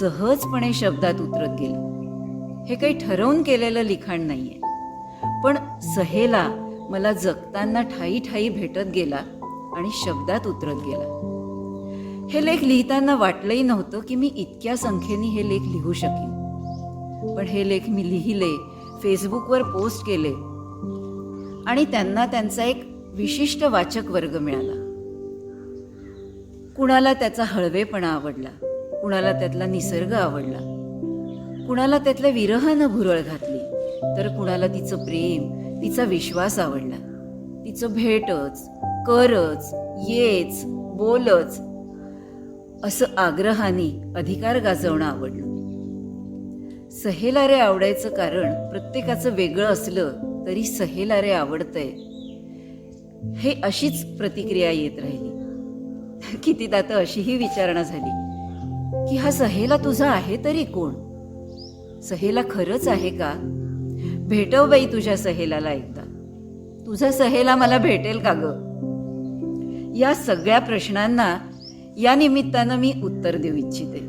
सहजपणे शब्दात उतरत गेलं. हे काही ठरवून केलेलं लिखाण नाहीये, पण सहेला मला जगताना ठाई ठाई भेटत गेला आणि शब्दात उतरत गेला. हे लेख लिहिताना वाटलंही नव्हतं की मी इतक्या संख्येने हे लेख लिहू शकेन. पण हे लेख मी लिहिले, फेसबुकवर पोस्ट केले आणि त्यांना त्यांचा एक विशिष्ट वाचक वर्ग मिळाला. कुणाला त्याचा हळवेपणा आवडला, कुणाला त्यातला निसर्ग आवडला, कुणाला त्यातल्या विरहानं भुरळ घातली, तर कुणाला तिचं प्रेम, तिचा विश्वास आवडला. तिचं भेटच, करच, येच, बोलच असं आग्रहाने अधिकार गाजवणं आवडलं. सहेला रे आवडायचं कारण प्रत्येकाचं वेगळं असलं तरी सहेला रे आवडतंय, हे अशीच प्रतिक्रिया येत राहिली. कितीदा तर अशीही विचारणा झाली की हा सहेला तुझा आहे तरी कोण? सहेला खरंच आहे का? भेटव बाई तुझ्या सहेलाला एकदा. तुझा सहेला मला भेटेल का ग? या सगळ्या प्रश्नांना या निमित्तानं मी उत्तर देऊ इच्छिते.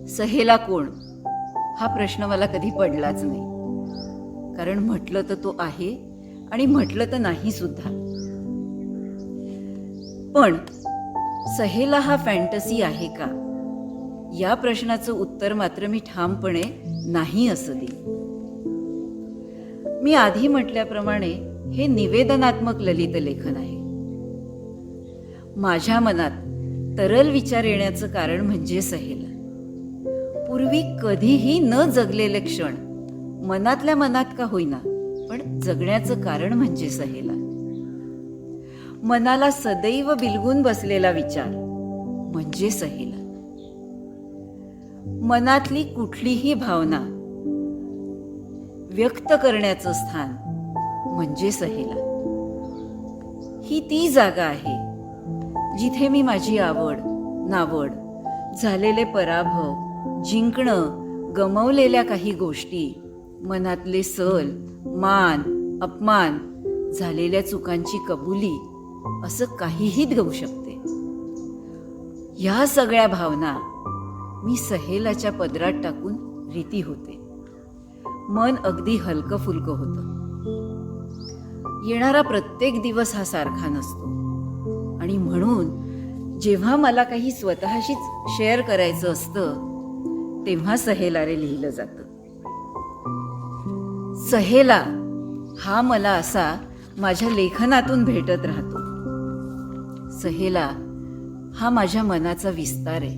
सहेला कोण हा प्रश्न मला कधी पडलाच नाही, कारण म्हटलं तर तो आहे आणि म्हटलं तर नाही सुद्धा. पण सहेला हा फॅन्टसी आहे का, या प्रश्नाचं उत्तर मात्र मी ठामपणे नाही असं देईन. मी आधी म्हटल्याप्रमाणे हे निवेदनात्मक ललित लेखन आहे. माझ्या मनात तरल विचार येण्याचं कारण म्हणजे सहेला. पूर्वी कधीही न जगलेले क्षण मनातल्या मनात का होईना पण जगण्याचं कारण म्हणजे सहेला. मनाला सदैव बिलगून बसलेला विचार म्हणजे सहेला. मनातली कुठलीही भावना व्यक्त करण्याचं स्थान म्हणजे सहेला. ही ती जागा आहे जिथे मी माझी आवड, नावड, झालेले पराभव, जिंकणं, गमावलेल्या काही गोष्टी, मनातले सल, मान, अपमान, झालेल्या चुकांची कबुली असं काहीही देऊ शकते. ह्या सगळ्या भावना मी सहेलाच्या पदरात टाकून रीती होते. मन अगदी हलकं फुलकं होतं. येणारा प्रत्येक दिवस हा सारखा नसतो आणि म्हणून जेव्हा मला काही स्वतःशीच शेअर करायचं असतं तेव्हा सहेला रे लिहिलं जातं. सहेला हा मला असा माझ्या लेखनातून भेटत राहतो. सहेला हा माझ्या मनाचा विस्तार आहे,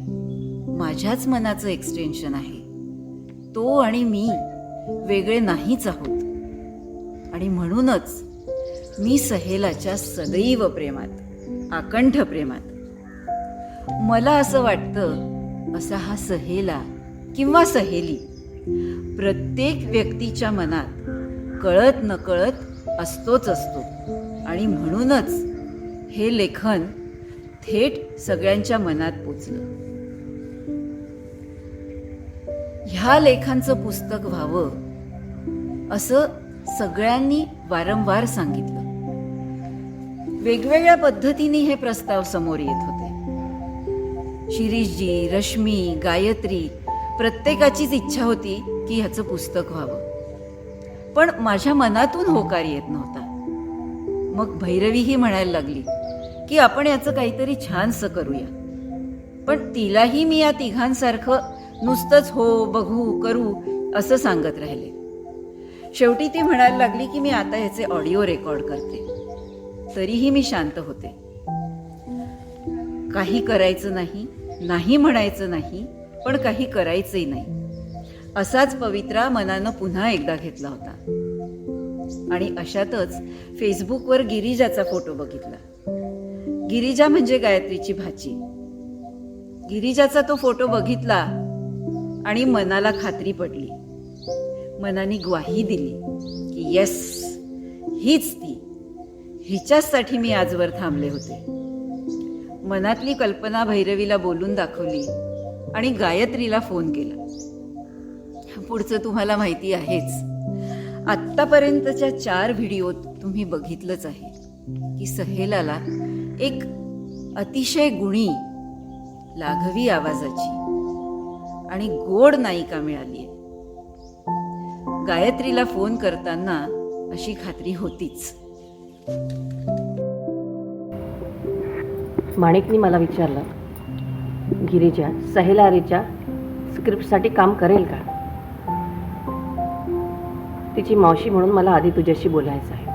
माझ्याच मनाचं एक्सटेन्शन आहे. तो आणि मी वेगळे नाहीच आहोत आणि म्हणूनच मी सहेलाच्या सदैव प्रेमात, आकंठ प्रेमात. मला असं वाटतं असा हा सहेला किंवा सहेली प्रत्येक व्यक्तीच्या मनात कळत नकळत असतोच असतो आणि म्हणूनच हे लेखन थेट सगळ्यांच्या मनात पोचलं. ह्या लेखांचं पुस्तक व्हावं असं सगळ्यांनी वारंवार सांगितलं. वेगवेगळ्या पद्धतीने हे प्रस्ताव समोर येत होते. शिरीषजी, रश्मी, गायत्री प्रत्येकाचीच इच्छा होती की ह्याचं पुस्तक व्हावं, पण माझ्या मनातून होकार येत नव्हता. मग भैरवीही म्हणायला लागली की आपण याचं काहीतरी छानसं करूया, पण तिलाही मी या तिघांसारखं नुसतंच हो, बघू, करू असं सांगत राहिले. शेवटी ती म्हणायला लागली की मी आता ह्याचे ऑडिओ रेकॉर्ड करते. तरीही मी शांत होते. काही करायचं नाही, नाही म्हणायचं नाही, पण काही करायचंही नाही, असाच पवित्रा मनानं पुन्हा एकदा घेतला होता. आणि अशातच फेसबुकवर गिरिजाचा फोटो बघितला. गिरिजा म्हणजे गायत्रीची भाची. गिरिजाचा तो फोटो बघितला आणि मनाला खात्री पडली. मनाने ग्वाही दिली की येस, हीच ती, हिच्याचसाठी मी आजवर थांबले होते. मनातली कल्पना भैरवीला बोलून दाखवली आणि गायत्रीला फोन केला. पुढचं तुम्हाला माहिती आहेच. आत्तापर्यंतच्या 4 व्हिडिओत तुम्ही बघितलंच आहे की सहेलाला एक अतिशय गुणी, लाघवी आवाजाची आणि गोड नायिका मिळाली आहे. गायत्रीला फोन करताना अशी खात्री होतीच. माणिकनी मला विचारलं, गिरिजा सहेला रेच्या स्क्रिप्टसाठी काम करेल का? तिची मावशी म्हणून मला आधी तुझ्याशी बोलायचं आहे.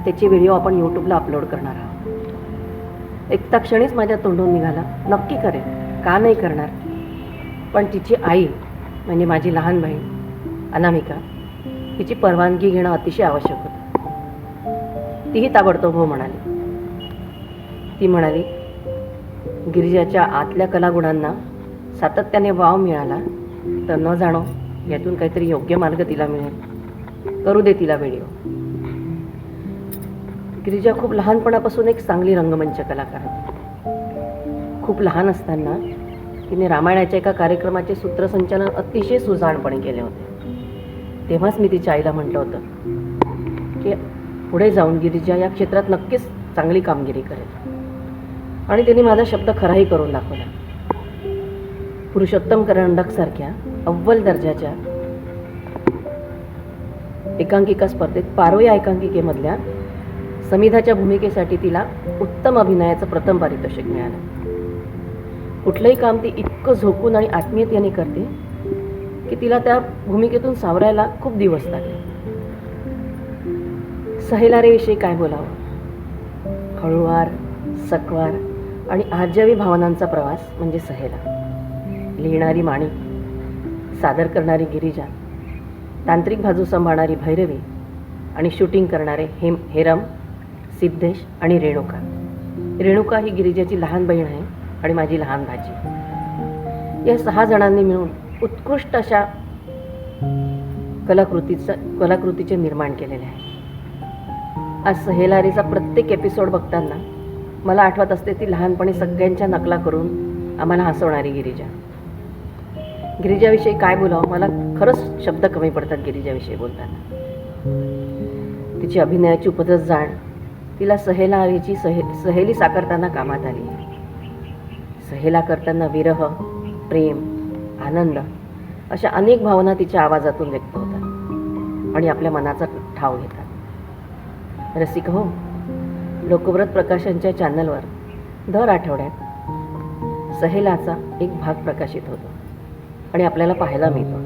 त्याची व्हिडिओ आपण यूट्यूबला अपलोड करणार आहोत. एक क्षणीच माझ्या तोंडून निघाला, नक्की करेल, का नाही करणार. पण तिची आई म्हणजे माझी लहान बहीण अनामिका, तिची परवानगी घेणं अतिशय आवश्यक होतं. तीही ताबडतोब हो म्हणाली. ती म्हणाली, गिरिजाच्या आतल्या कलागुणांना सातत्याने वाव मिळाला तर न जाणो यातून काहीतरी योग्य मार्ग तिला मिळेल. करू दे तिला व्हिडिओ. गिरिजा खूप लहानपणापासून एक चांगली रंगमंच कलाकार होती. खूप लहान असताना तिने रामायणाच्या एका कार्यक्रमाचे सूत्रसंचालन अतिशय सुजाणपणे केले होते. तेव्हाच मी तिच्या आईला म्हटलं होतं की पुढे जाऊन गिरिजा या क्षेत्रात नक्कीच चांगली कामगिरी करेल. आणि तिने माझा शब्द खराही करून दाखवला. पुरुषोत्तम करंडकसारख्या अव्वल दर्जाच्या एकांकिका स्पर्धेत पारो या एकांकिकेमधल्या समिधाच्या भूमिकेसाठी तिला उत्तम अभिनयाचं प्रथम पारितोषिक मिळालं. कुठलंही काम ती इतकं झोकून आणि आत्मीयतेने करते की तिला त्या भूमिकेतून सावरायला खूप दिवस लागले. सहेलारेविषयी काय बोलावं. हळुवार, सकवार आणि आजवी भावनांचा प्रवास म्हणजे सहेला. लिहिणारी माणिक, सादर करणारी गिरिजा, तांत्रिक बाजू सांभाळणारी भैरवी आणि शूटिंग करणारे हेरम, सिद्धेश आणि रेणुका. रेणुका ही गिरिजाची लहान बहीण आहे आणि माझी लहान भाची. या 6 जणांनी मिळून उत्कृष्ट अशा कलाकृतीचे निर्माण केलेले आहे. आज सहेलारीचा प्रत्येक एपिसोड बघताना मला आठवत असते ती लहानपणी सगळ्यांच्या नकला करून आम्हाला हसवणारी गिरिजा. गिरिजाविषयी काय बोलावं, मला खरंच शब्द कमी पडतात गिरिजाविषयी बोलताना. तिची अभिनयाची उपजत जाण तिला सहेलारीची सहेली साकारताना कामात आली. सहेला करताना विरह, प्रेम, आनंद अशा अनेक भावना तिच्या आवाजातून व्यक्त होतात आणि आपल्या मनाचा ठाव घेतात. रसिक हो, लोकव्रत प्रकाशनच्या चॅनलवर दर आठवड्यात सहेलाचा एक भाग प्रकाशित होतो आणि आपल्याला पाहायला मिळतो.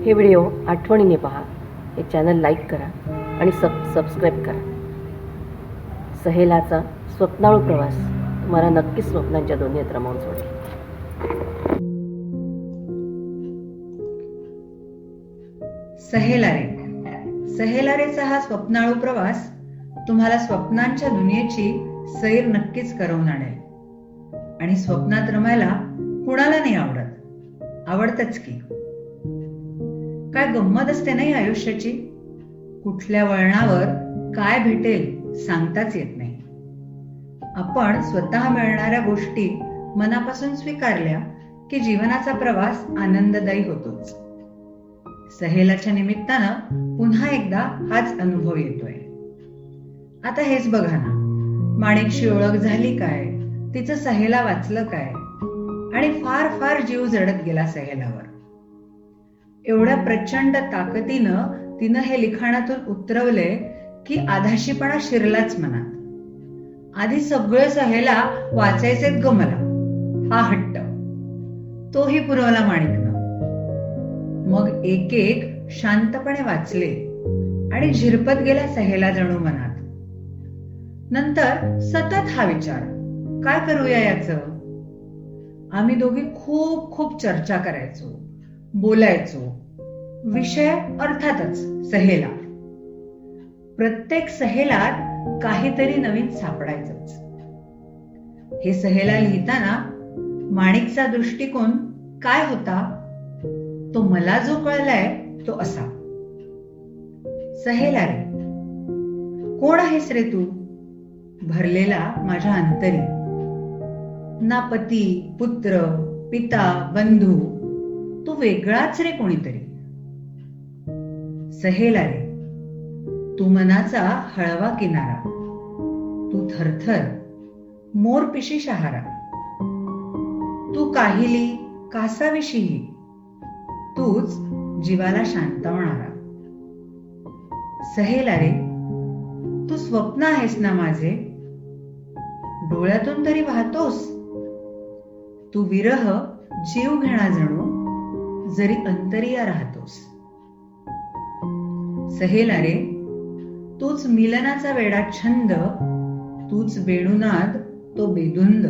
हे व्हिडिओ आठवणीने पहा, हे चॅनल लाईक करा आणि सबस्क्राईब करा. सहेलाचा स्वप्नाळू प्रवास तुम्हाला नक्कीच स्वप्नांच्या दोन्हीत रमवून सोडेल. सहेलारेचा हा स्वप्नाळू प्रवास तुम्हाला स्वप्नांच्या दुनियेची सैर नक्कीच करवून आणेल. आणि स्वप्नात रमायला कुणाला नाही आवडत, आवडतच की. काय गंमत असते नाही आयुष्याची. कुठल्या वळणावर काय भेटेल सांगताच येत नाही. आपण स्वतः मिळणाऱ्या गोष्टी मनापासून स्वीकारल्या की जीवनाचा प्रवास आनंददायी होतोच. सहेलाच्या निमित्तानं पुन्हा एकदा हाच अनुभव येतोय. आता हेच बघा ना, माणिकशी ओळख झाली काय, तिचं सहेला वाचलं काय, आणि फार फार जीव जडत गेला सहेलावर. एवढ्या प्रचंड ताकदीनं तिनं हे लिखाणातून उतरवले की आधाशीपणा शिरलाच मनात. आधी सगळं सहेला वाचायचेत ग मला, हा हट्ट तोही पुरवला माणिकनं. मग एक एक शांतपणे वाचले आणि झिरपत गेला सहेला जणू मनात. नंतर सतत हा विचार, काय करूया याचं. आम्ही दोघी खूप खूप चर्चा करायचो, बोलायचो. विषय अर्थातच सहेला. प्रत्येक सहेलात काहीतरी नवीन सापडायचंच. हे सहेला लिहिताना माणिकचा दृष्टिकोन काय होता, तो मला जो कळलाय तो असा. सहेला रे, कोण आहेस रे तू, भरलेला माझ्या अंतरी. ना पती, पुत्र, पिता, बंधू, तू वेगळाच रे कोणीतरी. सहेला रे, तू मनाचा हळवा किनारा, तू थरथर, मोरपिशी शहारा. तू काहिली, कासाविशीही, तूच जीवाला शांतवणारा. सहेला रे, तू स्वप्न आहेस ना माझे, डोळ्यातून तरी वाहतोस. तू विरह जीव घेणा जणू, जरी अंतरिया राहतोस. सहेला रे, तूच मिलनाचा वेडा छंद, तूच वेणुनाद तो बेधुंद.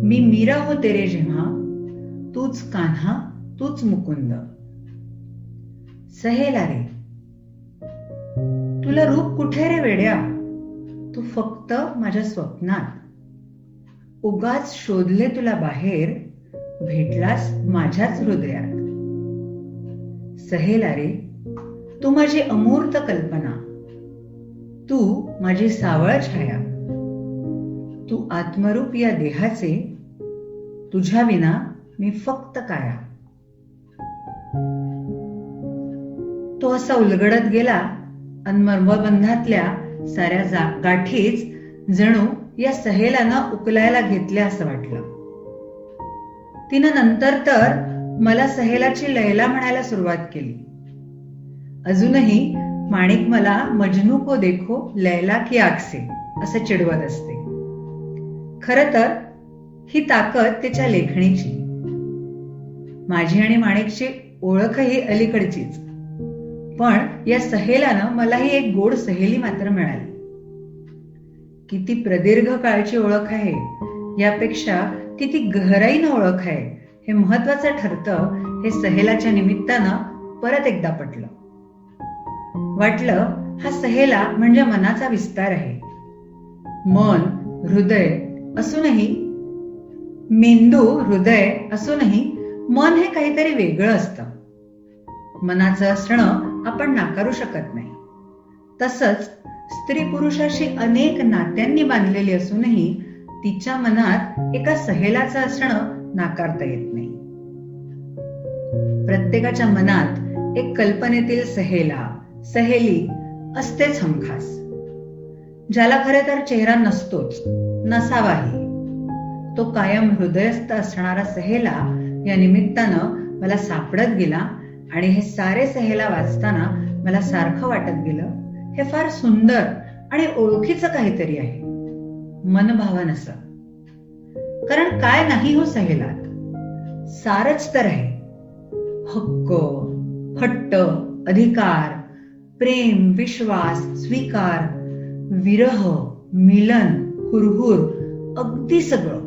मी मीरा होते रे जेव्हा, तूच कान्हा, तूच मुकुंद. सहेला रे, तुला रूप कुठे रे वेड्या, तू फक्त माझ्या स्वप्नात. उगाच शोधले तुला बाहेर, भेटलास माझ्याच हृदयात. सहेला रे, तू माझी अमूर्त कल्पना, तू माझी सावळ छाया, तू आत्मरूप या देहाचे, तुझ्या विना मी फक्त काया. तो असा उलगडत गेला अन मर्मबंधातल्या साऱ्या गाठीच जणू या सहेलानं उकलायला घेतल्या असं वाटलं. तिनं नंतर तर मला सहेलाची लैला म्हणायला सुरुवात केली. अजूनही माणिक मला मजनू को देखो लैला की आग से असं चिडवत असते. खर तर ही ताकद तिच्या लेखणीची. माझी आणि माणिकची ओळखही अलीकडचीच, पण या सहेलानं मलाही एक गोड सहेली मात्र मिळाली. किती प्रदीर्घ काळची ओळख आहे यापेक्षा किती गहराईनं ओळख आहे हे महत्वाचं ठरतं हे सहेलाच्या निमित्तानं परत एकदा पटलं. वाटलं हा सहेला म्हणजे मनाचा विस्तार आहे. मन, हृदय असूनही, मेंदू, हृदय असूनही मन हे काहीतरी वेगळं असतं. मनाचं असणं आपण नाकारू शकत नाही. तसंच स्त्री पुरुषाशी अनेक नात्यांनी बांधलेली असूनही तिच्या मनात एका सहेलाचं असणं नाकारता येत नाही. प्रत्येकाच्या मनात एक कल्पनेतील सहेला, सहेली असतेच हमखास. ज्याला खरे तर चेहरा नसतोच, नसावाही. तो कायम हृदयस्थ असणारा सहेला या निमित्तानं मला सापडत गेला आणि हे सारे सहेला वाचताना मला सारखं वाटत गेलं हे फार सुंदर आणि ओळखीचं काहीतरी आहे, मनभावन असं. कारण काय नाही हो सहेलात, सारच तर आहे. हक्क, हट्ट, अधिकार, प्रेम, विश्वास, स्वीकार, विरह, मिलन, हुरहुर, अगदी सगळं.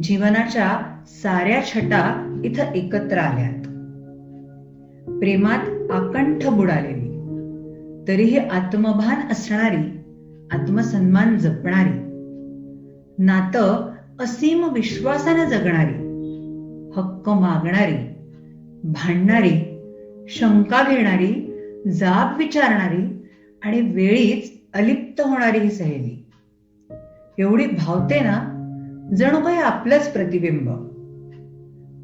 जीवनाच्या साऱ्या छटा इथं एकत्र आल्यात. प्रेमात आकंठ बुडालेली, तरीही आत्मभान असणारी, आत्मसन्मान जपणारी, नातं असीम विश्वासानं जगणारी, हक्क मागणारी, भांडणारी, शंका घेणारी, जाब विचारणारी आणि वेळीच अलिप्त होणारी ही सहेली एवढी भावते ना, जणू काही आपलंच प्रतिबिंब.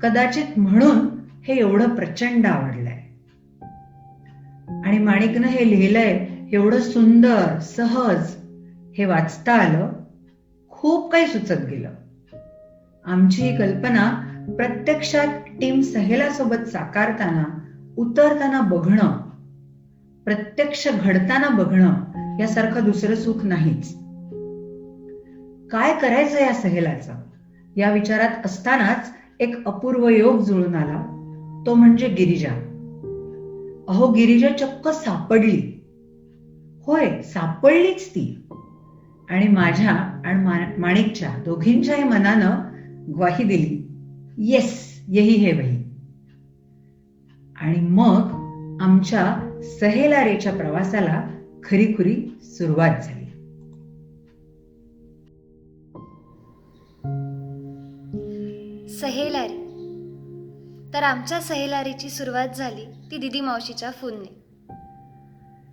कदाचित म्हणून हे एवढं प्रचंड आवडलंय. आणि माणिकनं हे लिहिलंय एवढं सुंदर, सहज हे वाचता आलं. खूप काही सुचत गेलं. आमची ही कल्पना प्रत्यक्षात टीम सहेलासोबत साकारताना, उतरताना बघणं, प्रत्यक्ष घडताना बघणं यासारखं दुसरं सुख नाहीच. काय करायचं या सहेलाचं या विचारात असतानाच एक अपूर्व योग जुळून आला. तो म्हणजे गिरिजा. अहो, गिरिजा चक्क सापडली. होय, सापडलीच ती. आणि माझ्या आणि माणिकच्या दोघींच्याही मनानं ग्वाही दिली, येस, यही है वही. आणि मग आमच्या सहेला रेच्या प्रवासाला खरीखुरी सुरुवात झाली. सहेलारी. तर आमच्या सहेलारीची सुरुवात झाली ती दिदी मावशीच्या फोनने.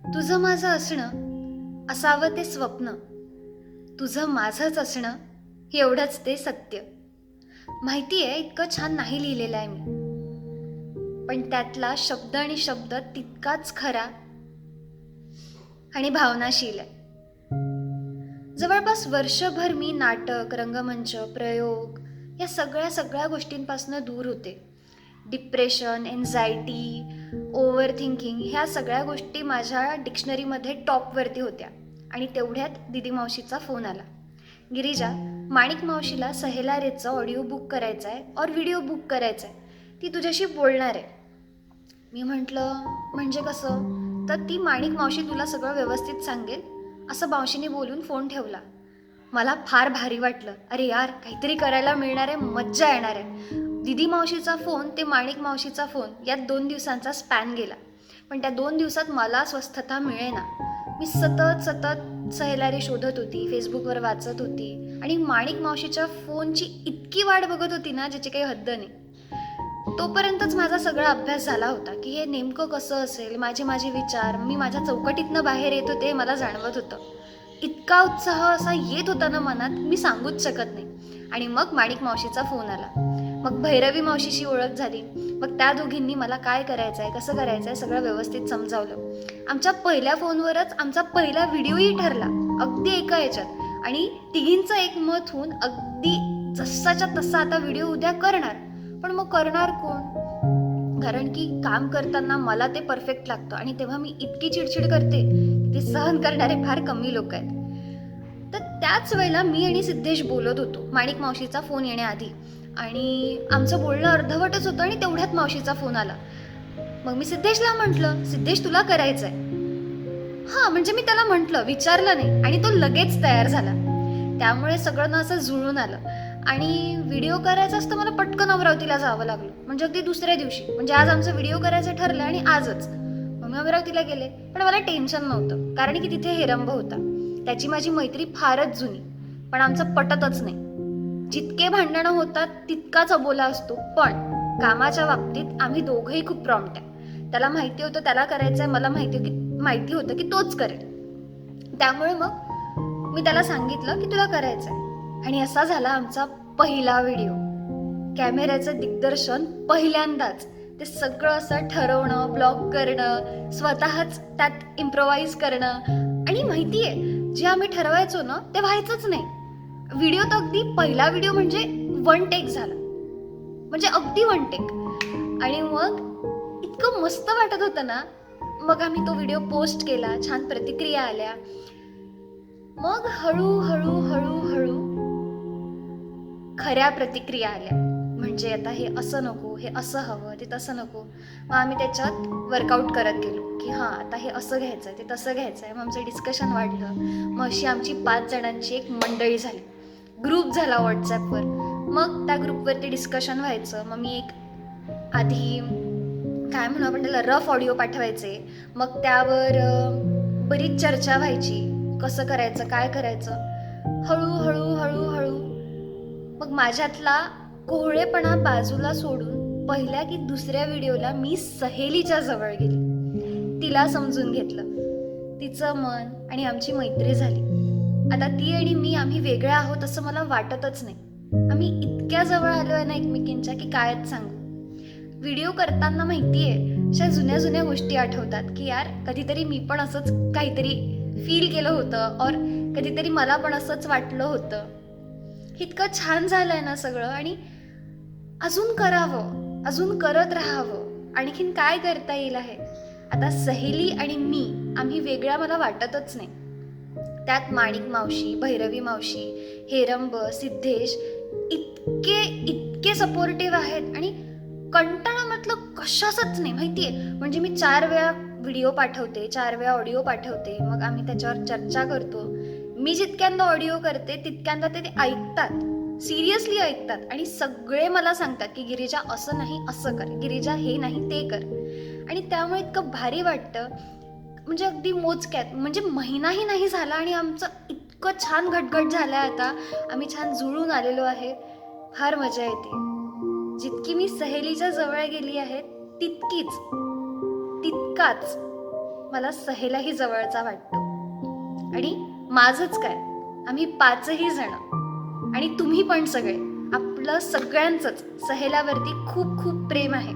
तुझं माझं असणं असावं ते स्वप्न, तुझं माझंच असणं एवढंच ते सत्य. माहितीये इतकं छान नाही लिहिलेलं आहे मी, पण त्यातला शब्द आणि शब्द तितकाच खरा आणि भावनाशील आहे. जवळपास वर्षभर मी नाटक, रंगमंच, प्रयोग या सगळ्या गोष्टींपासून दूर होते. डिप्रेशन, एन्झायटी, ओव्हर थिंकिंग ह्या सगळ्या गोष्टी माझ्या डिक्शनरीमध्ये टॉपवरती होत्या. आणि तेवढ्यात दिदी मावशीचा फोन आला, गिरिजा, माणिक मावशीला सहेला रेचं ऑडिओ बुक करायचं आहे और व्हिडिओ बुक करायचं आहे, ती तुझ्याशी बोलणार आहे. मी म्हटलं म्हणजे कसं? तर ती माणिक मावशी तुला सगळं व्यवस्थित सांगेल असं मावशीने बोलून फोन ठेवला. मला फार भारी वाटलं. अरे यार, काहीतरी करायला मिळणार आहे, मज्जा येणार आहे. दिदी मावशीचा फोन ते माणिक मावशीचा फोन यात 2 दिवसांचा स्पॅन गेला. पण त्या 2 दिवसात मला स्वस्थता मिळेना. मी सतत सहेलारी शोधत होती, फेसबुकवर वाचत होती आणि माणिक मावशीच्या फोनची इतकी वाट बघत होती ना, ज्याची काही हद्द नाही. तोपर्यंतच माझा सगळा अभ्यास झाला होता की हे नेमकं कसं असेल. माझे विचार, मी माझ्या चौकटीतनं बाहेर येत होते, मला जाणवत होतं. इतका उत्साह असा येत होता ना मनात, मी सांगूच शकत नाही. आणि मग माणिक मावशीचा फोन आला. मग भैरवी मावशीशी ओळख झाली. मग त्या दोघींनी मला काय करायचं आहे, कसं करायचं आहे सगळं व्यवस्थित समजावलं. आमच्या पहिल्या फोनवरच आमचा पहिला व्हिडिओही ठरला, अगदी एका याच्यात. आणि तिघींचं एक मत होऊन अगदी जसाच्या तसा आता व्हिडिओ उद्या करणार. पण मग करणार कोण? कारण की काम करताना मला ते परफेक्ट लागतं आणि तेव्हा मी इतकी चिडचिड करते की ते सहन करणारे फार कमी लोक आहेत. तर त्याच वेळेला मी आणि सिद्धेश बोलत होतो माणिक मावशीचा फोन येण्याआधी. आणि आमचं बोलणं अर्धवटच होतं आणि तेवढ्यात मावशीचा फोन आला. मग मी सिद्धेशला म्हटलं, सिद्धेश तुला करायचंय? हां, म्हणजे मी त्याला म्हटलं, विचारलं नाही आणि तो लगेच तयार झाला. त्यामुळे सगळं ना असं जुळून आलं. आणि व्हिडिओ करायचा असतं मला पटकन अमरावतीला जावं लागलं, म्हणजे अगदी दुसऱ्या दिवशी. म्हणजे आज आमचं व्हिडिओ करायचं ठरलं आणि आजच मग मी अमरावतीला गेले. पण मला टेन्शन नव्हतं, कारण की तिथे हेरंब होता. त्याची माझी मैत्री फारच जुनी, पण आमचं पटतच नाही. जितके भांडणं होतात तितकाच अबोला असतो, पण कामाच्या बाबतीत आम्ही दोघंही खूप प्रॉम्प्ट आहे. त्याला माहिती होतं त्याला करायचंय, मला माहिती होतं की तोच करेल. त्यामुळे मग मी त्याला सांगितलं की तुला करायचंय. आणि असा झाला आमचा पहिला व्हिडिओ. कॅमेऱ्याचं दिग्दर्शन पहिल्यांदाच. ते सगळं असं ठरवणं, ब्लॉग करणं, स्वतःच त्यात इम्प्रोवाइज करणं. आणि माहितीये, जे आम्ही ठरवायचो ना ते व्हायचंच नाही. व्हिडिओ तर अगदी पहिला व्हिडिओ म्हणजे 1 टेक झाला, म्हणजे अगदी 1 टेक. आणि मग इतकं मस्त वाटत होतं ना. मग आम्ही तो व्हिडिओ पोस्ट केला, छान प्रतिक्रिया आल्या. मग हळूहळू खऱ्या प्रतिक्रिया आल्या. म्हणजे आता हे असं नको, हे असं हवं, ते तसं नको. मग आम्ही त्याच्यात वर्कआउट करत गेलो की हां आता हे असं घ्यायचं आहे, ते तसं घ्यायचं आहे. मग आमचं डिस्कशन वाढलं. मग अशी आमची 5 जणांची एक मंडळी झाली, ग्रुप झाला व्हॉट्सॲपवर. मग त्या ग्रुपवरती डिस्कशन व्हायचं. मग मी एक आधी काय म्हणू आपण त्याला रफ ऑडिओ पाठवायचे. मग त्यावर बरीच चर्चा व्हायची, कसं करायचं, काय करायचं. हळूहळू मग माझ्यातला कोहळेपणा बाजूला सोडून पहिल्या की दुसऱ्या व्हिडिओला मी सहेलीच्या जवळ गेली. तिला समजून घेतलं, तिचं मन, आणि आमची मैत्री झाली. आता ती आणि मी आम्ही वेगळ्या आहोत असं मला वाटतच नाही. आम्ही इतक्या जवळ आलो आहे ना एकमेकींच्या की कायच सांगू. व्हिडिओ करताना माहितीये अशा जुन्या गोष्टी आठवतात की यार कधीतरी मी पण असंच काहीतरी फील केलं होतं, और कधीतरी मला पण असंच वाटलं होतं. इतकं छान झालंय ना सगळं. आणि अजून करावं, अजून करत राहावं. आणखीन काय करता येईल आहे. आता सहेली आणि मी आम्ही वेगळ्या मला वाटतच नाही. त्यात माणिक मावशी, भैरवी मावशी, हेरंब, सिद्धेश इतके सपोर्टिव्ह आहेत. आणि कंटाळा म्हटलं कशाचंच नाही माहितीये. म्हणजे मी 4 वेळा व्हिडिओ पाठवते, 4 वेळा ऑडिओ पाठवते. मग आम्ही त्याच्यावर चर्चा करतो. मी जितक्यांदा ऑडिओ करते तितक्यांदा ते ऐकतात, सिरियसली ऐकतात. आणि सगळे मला सांगतात की गिरिजा असं नाही असं कर, गिरिजा हे नाही ते कर. आणि त्यामुळे इतकं भारी वाटतं. म्हणजे अगदी मोजक्यात, म्हणजे महिनाही नाही झाला आणि आमचं इतकं छान घटघट झालं आहे. आता आम्ही छान जुळून आलेलो आहे. फार मजा येते. जितकी मी सहेलीच्या जवळ गेली आहे तितकाच मला सहेलाही जवळचा वाटतो. आणि माझंच काय, आम्ही 5ही जण आणि तुम्ही पण सगळे, आपलं सगळ्यांचंच सहेलावरती खूप खूप प्रेम आहे.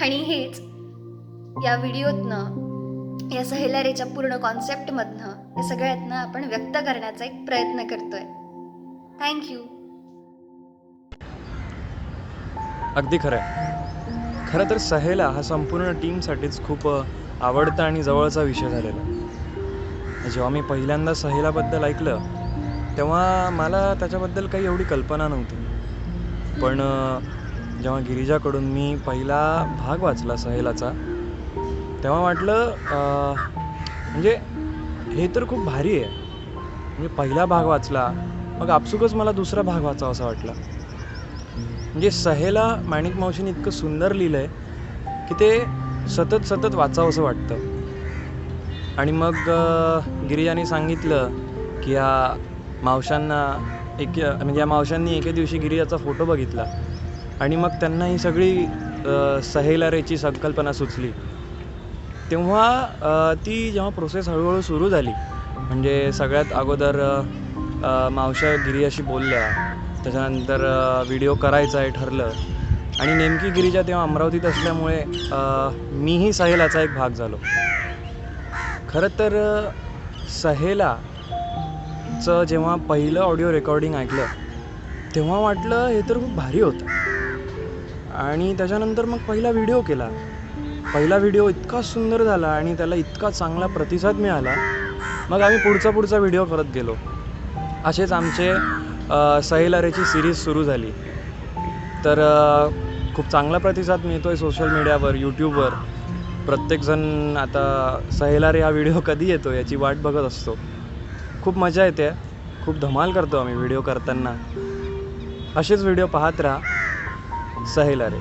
आणि हेच या व्हिडिओतनं, या सहेलारीच्या पूर्ण कॉन्सेप्टमधनं, या सगळ्यातनं आपण व्यक्त करण्याचा एक प्रयत्न करतोय. थँक्यू. अगदी खरं आहे. खरं तर सहेला हा संपूर्ण टीमसाठीच खूप आवडता आणि जवळचा विषय झालेला. जेव्हा मी पहिल्यांदा सहेलाबद्दल ऐकलं तेव्हा मला त्याच्याबद्दल काही एवढी कल्पना नव्हती. पण जेव्हा गिरिजाकडून मी पहिला भाग वाचला सहेलाचा तेव्हा वाटलं म्हणजे हे तर खूप भारी आहे. म्हणजे पहिला भाग वाचला, मग आपसुकच मला दुसरा भाग वाचावा असा वाटला. म्हणजे सहेला माणिक मावशीने इतकं सुंदर लिहिलं आहे की ते सतत वाचावं असं वाटतं. आणि मग गिरिजाने सांगितलं की या मावशांना म्हणजे या मावशांनी एके दिवशी गिरिजाचा फोटो बघितला आणि मग त्यांना ही सगळी सहेलारेची संकल्पना सुचली. तेव्हा ती जेव्हा प्रोसेस हळूहळू सुरू झाली, म्हणजे सगळ्यात अगोदर मावशा गिरिजाशी बोलल्या, त्याच्यानंतर व्हिडिओ करायचं आहे ठरलं आणि नेमकी गिरिजा तेव्हा अमरावतीत असल्यामुळे मीही सहेलाचा एक भाग झालो. खरं तर सहेलाचं जेव्हा पहिलं ऑडिओ रेकॉर्डिंग ऐकलं तेव्हा वाटलं हे तर खूप भारी होतं. आणि त्याच्यानंतर मग पहिला व्हिडिओ केला. पहिला व्हिडिओ इतका सुंदर झाला आणि त्याला इतका चांगला प्रतिसाद मिळाला, मग आम्ही पुढचा व्हिडिओ करत गेलो. असेच आमचे सहेलारेची सिरीज सुरू झाली. तर खूप चांगला प्रतिसाद मिळतो आहे सोशल मीडियावर, यूट्यूबवर. प्रत्येकजण आता सहेलारे हा व्हिडिओ कधी येतो याची वाट बघत असतो. खूप मजा येते, खूप धमाल करतो आम्ही व्हिडिओ करताना. असेच व्हिडिओ पाहत राहा सहेलारे.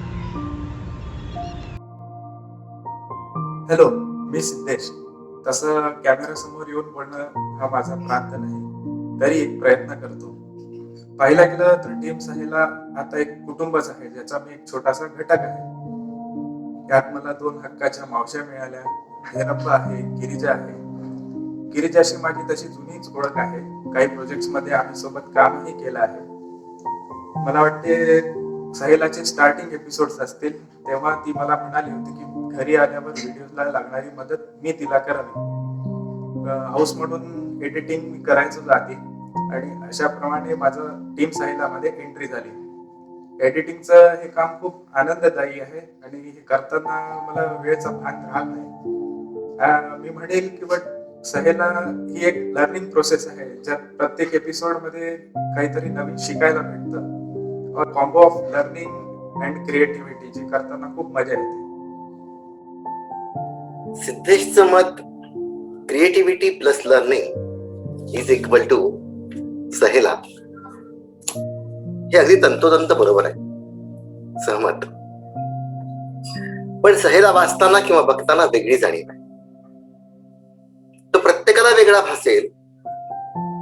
हॅलो, मी सिद्धेश. तसं कॅमेरासमोर येऊन बोलणं हा माझा प्रांत नाही, तरी एक प्रयत्न करतो. पाहायला गेलं तर टीम सहेला आता एक कुटुंबच आहे, ज्याचा मी एक छोटासा घटक आहे. यात मला 2 हक्काच्या मावश्या मिळाल्या, हेरप्पा आहे, गिरिजा आहे. गिरिजाशी माझी तशी जुनीच ओळख आहे. काही प्रोजेक्ट्स मध्ये आम्ही सोबत कामही केलं आहे. मला वाटते सहेलाचे स्टार्टिंग एपिसोड्स असतील तेव्हा ती मला म्हणाली होती की घरी आल्यावर व्हिडिओला लागणारी मदत मी तिला करावी. हाऊस म्हणून एडिटिंग मी करायचो आधी आणि अशाप्रमाणे माझं टीम सहेलामध्ये एंट्री झाली. एडिटिंगचं हे काम खूप आनंददायी आहे आणि हे करताना मला वेळेचं भान राहत नाही. मी म्हणेल की सहेला ही एक लर्निंग प्रोसेस आहे, ज्यात प्रत्येक एपिसोड मध्ये काहीतरी नवीन शिकायला भेटतं. Combo of learning and creativity जे करताना खूप मजा येते. सिद्धेशचं मत creativity plus learning is equal to सहेला हे अगदी तंतोतंत बरोबर आहे, सहमत. पण सहेला वाचताना किंवा बघताना वेगळी जाणीव आहे. तो प्रत्येकाला वेगळा भासेल,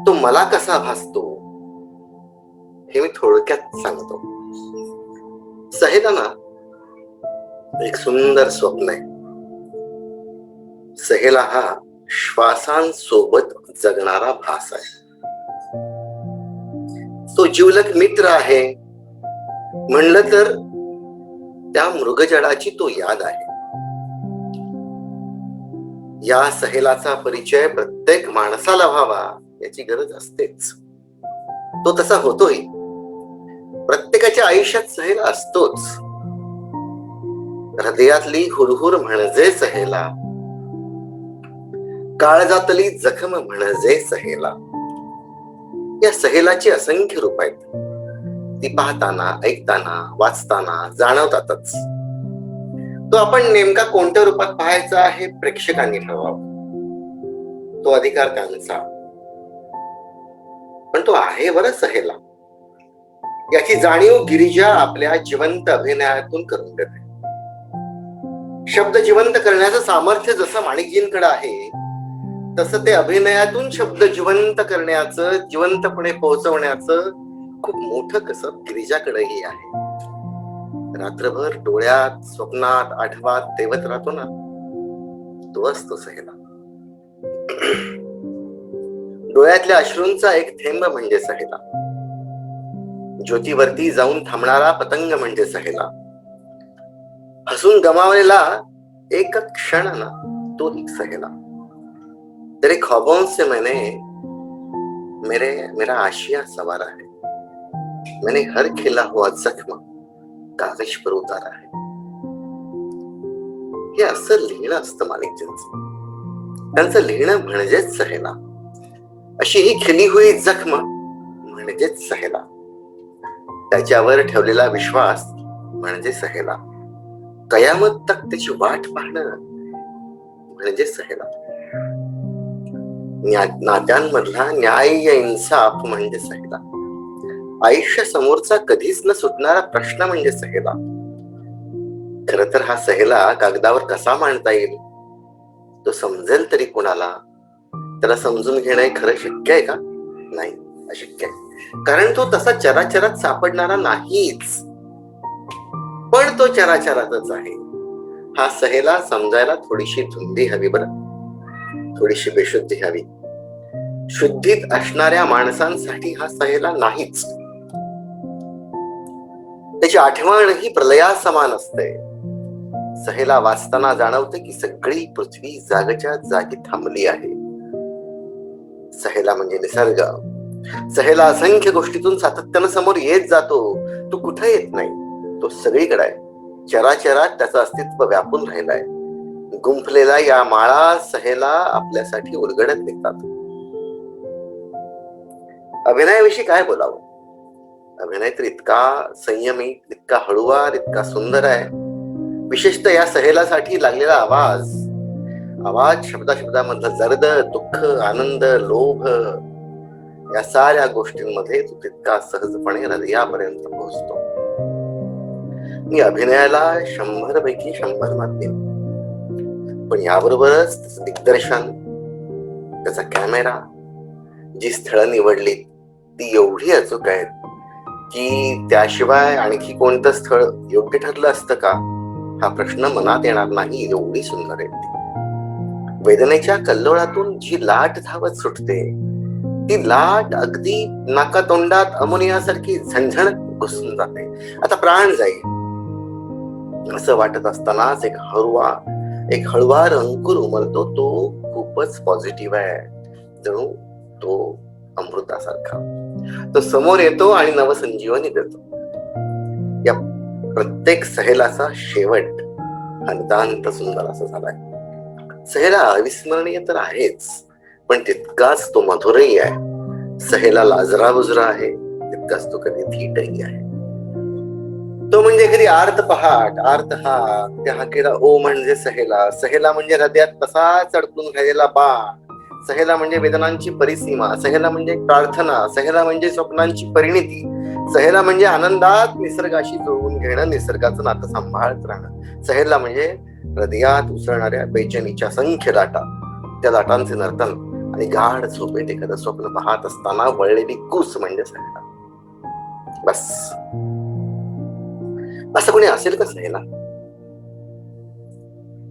तो मला कसा भासतो हे मी थोडक्यात सांगतो. सहेला ना एक सुंदर स्वप्न आहे. सहेला हा श्वासांसोबत जगणारा भास आहे. तो जिवलग मित्र आहे म्हणलं तर त्या मृगजळाची तो याद आहे. या सहेलाचा परिचय प्रत्येक माणसाला व्हावा याची गरज असतेच. तो तसा होतोही. प्रत्येकाच्या आयुष्यात सहेला असतोच. हृदयातली हुरहुर म्हणजे सहेला, काळजातली जखम म्हणजे सहेला. या सहेलाची असंख्य रूप आहेत. ती पाहताना, ऐकताना, वाचताना जाणवतातच. तो आपण नेमका कोणत्या रूपात पाहायचा हे प्रेक्षकांनी ठरवावं. तो अधिकार त्यांचा. पण तो आहे बरं सहेला. याची जाणीव गिरिजा आपल्या जिवंत अभिनयातून करून देते. शब्द जिवंत करण्याचं सामर्थ्य जसं माणिकजींकडे आहे, तसं ते अभिनयातून शब्द जिवंत करण्याचं, जिवंतपणे पोहोचवण्याचं खूप मोठं कसब गिरिजाकडेही आहे. रात्रभर डोळ्यात, स्वप्नात, आठवात तेवत राहतो ना, तो असतो सहेला. डोळ्यातल्या अश्रूंचा एक थेंब म्हणजे सहेला. ज्योतीवरती जाऊन थांबणारा पतंग म्हणजे सहेला. हसून गमावलेला एक क्षण ना, तो सहेला. तेरे ख्वाबों से मेरा आशिया सवार है. मैंने हर खिला हुआ जख्म कागज पर उतारा है. हे असं लिहिणं असतं माणिकजींचं. त्यांचं लिहिणं म्हणजेच सहेला. अशी ही खिली हुई जखम म्हणजेच सहेला. त्याच्यावर ठेवलेला विश्वास म्हणजे सहेला. कयामत तक त्याची वाट पाहणं म्हणजे सहेला. नात्यांमधला न्याय इन्साफ म्हणजे सहेला. आयुष्य समोरचा कधीच न सुटणारा प्रश्न म्हणजे सहेला. खर तर हा सहेला कागदावर कसा मांडता येईल तो समजेल तरी कोणाला? त्याला समजून घेणं हे खरं शक्य आहे का? नाही, अशक्य आहे. कारण तो तसा चराचरात सापडणारा नाहीच, पण तो चराचरातच आहे. हा सहेला समजायला थोडीशी धुंदी हवी बरं, थोडीशी बेशुद्धी हवी. शुद्धीत असणाऱ्या माणसांसाठी हा सहेला नाहीच. त्याची आठवण ही प्रलयासमान असते. सहेला वाचताना जाणवते की सगळी पृथ्वी जागच्या जागी थांबली आहे. सहेला म्हणजे निसर्ग. सहेला असंख्य गोष्टीतून सातत्यानं समोर येत जातो. तो कुठे येत नाही, तो सगळीकडे आहे. चराचरात त्याचं अस्तित्व व्यापून राहिलाय. गुंफलेला या माळा सहेला आपल्यासाठी उलगडत निघतात. अभिनयाविषयी काय बोलावं? अभिनय तर इतका संयमी, इतका हळूवार, इतका सुंदर आहे. विशेषतः या सहेलासाठी लागलेला आवाज शब्दामधलं दर्द, दुःख, आनंद, लोभ या साऱ्या गोष्टींमध्ये तो तितका सहजपणे हृदयापर्यंत पोहोचतो. मी अभिनयाला 100 पैकी 100 मार्क देईन. पण याबरोबरच त्याचं दिग्दर्शन, त्याचा कॅमेरा, जी स्थळं निवडली ती एवढी अचूक आहेत की त्याशिवाय आणखी कोणतं स्थळ योग्य ठरलं असतं का हा प्रश्न मनात येणार नाही, एवढी सुंदर आहे ती. वेदनेच्या कल्लोळातून जी लाट धावत सुटते, ती लाट अगदी नाकातोंडात अमोनियासारखी झणझणत घुसून जाते. आता प्राण जाईल असं वाटत असतानाच एक हळुवार अंकुर उमलतो. तो खूपच पॉझिटिव्ह आहे, जणू तो अमृतासारखा. तो समोर येतो आणि नवसंजीवनी देतो. या प्रत्येक सहेलाचा शेवट हा नितांत सुंदर असा झालाय. सहेला अविस्मरणीय तर आहेच, पण तितकाच तो मधुरही आहे. सहेला लाजरा बुजरा आहे, तितकाच तो कधी धीटही आहे. तो म्हणजे एखादी आर्त पहाट, आर्त हाक, त्या हाकेला ओ म्हणजे सहेला. सहेला म्हणजे हृदयात तसाच अडकून राहिलेला बाण. सहेला म्हणजे वेदनांची परिसीमा. सहेला म्हणजे प्रार्थना. सहेला म्हणजे स्वप्नांची परिणिती. सहेला म्हणजे आनंदात निसर्गाशी जुळवून घेणं, निसर्गाचं नातं सांभाळत राहणं. सहेला म्हणजे हृदयात उसळणाऱ्या बेचैनीच्या असंख्य लाटा, त्या लाटांचे नर्तन आणि गाढ झोपेत एखादं स्वप्न पाहत असताना वळलेली कूस म्हणजे सहेला. बस, असं कोणी असेल का सहेला?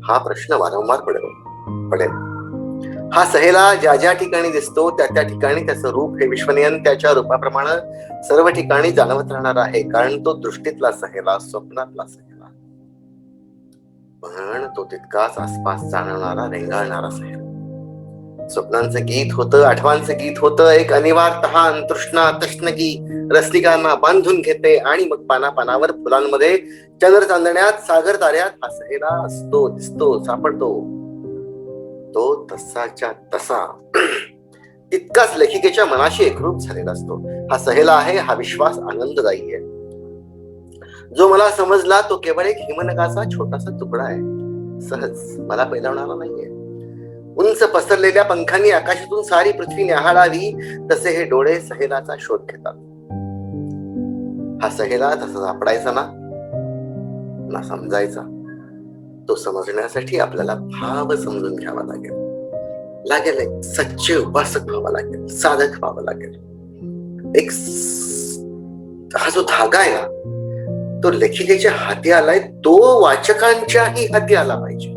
हा प्रश्न वारंवार पडेल. हा सहेला ज्या ज्या ठिकाणी दिसतो त्या त्या ठिकाणी त्याचं रूप हे विश्वनियन त्याच्या रूपाप्रमाणे सर्व ठिकाणी जाणवत राहणार आहे. कारण तो दृष्टीतला सहेला, स्वप्नातला सहेला, पण तो तितकाच आसपास जाणवणारा, रेंगाळणारा सहेला. स्वप्नांचं गीत होतं, आठवांचं गीत होतं. एक अनिवार्य तहान, तृष्णा, तष्णगी रसिकांना बांधून घेते आणि मग पानापानावर, फुलांमध्ये, चंद्र चांदण्यात, सागर ताऱ्यात हा सहेला असतो, दिसतो, सापडतो. तो तसाच्या तसा तितकाच लेखिकेच्या मनाशी एकरूप झालेला असतो. हा सहेला आहे, हा विश्वास आनंददायी आहे. जो मला समजला तो केवळ एक हिमनगाचा छोटासा तुकडा आहे, सहज मला पेलवणारा नाहीये. उंच पसरलेल्या पंखांनी आकाशातून सारी पृथ्वी न्याहाळावी तसे हे डोळे सहेलाचा शोध घेतात. हा सहेला तसा सापडायचा ना समजायचा. तो समजण्यासाठी आपल्याला भाव समजून घ्यावा लागेल. एक सच्चे उपासक व्हावा लागेल, साधक व्हावं लागेल. हा जो धागा आहे ना, तो लेखिकेच्या हाती आलाय, तो वाचकांच्याही हाती आला पाहिजे.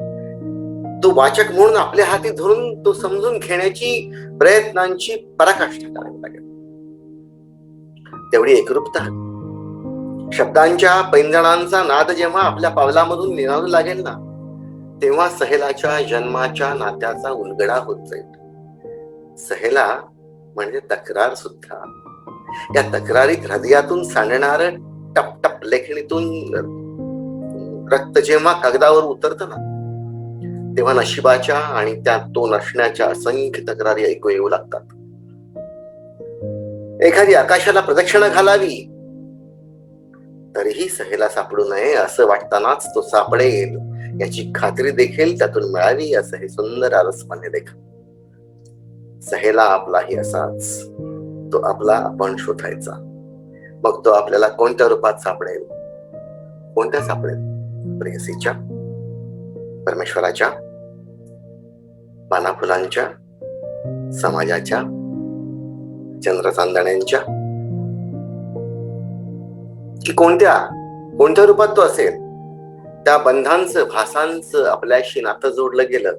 तो वाचक म्हणून आपल्या हाती धरून तो समजून घेण्याची प्रयत्नांची पराकाष्ठा करावी लागेल. तेवढी एकरूपता. शब्दांच्या पैंजणांचा नाद जेव्हा आपल्या पावलामधून निनादू लागेल ना, तेव्हा सहेलाच्या जन्माच्या नात्याचा उलगडा होत जाईल. सहेला म्हणजे तक्रार सुद्धा. या तक्रारीत हृदयातून सांडणार टपटप लेखणीतून रक्त जेव्हा कागदावर उतरतं ना, तेव्हा नशिबाच्या आणि त्यात तो नसण्याच्या असंख्य तक्रारी ऐकू येऊ लागतात. एखादी आकाशाला प्रदक्षिणा घालावी तरीही सहेला सापडू नये असं वाटतानाच तो सापडेल याची खात्री देखील त्यातून मिळावी, असं हे सुंदर आरसपणे लेखन. सहेला आपलाही असाच. तो आपला आपण शोधायचा. मग तो आपल्याला कोणत्या रूपात सापडेल? कोणत्या सापडेल? प्रेयसीच्या, परमेश्वराच्या, पानाफुलांच्या, समाजाच्या, चंद्रचांदण्यांच्या, की कोणत्या रूपात तो असेल, त्या बंधांचं, भासांचं आपल्याशी नातं जोडलं गेलं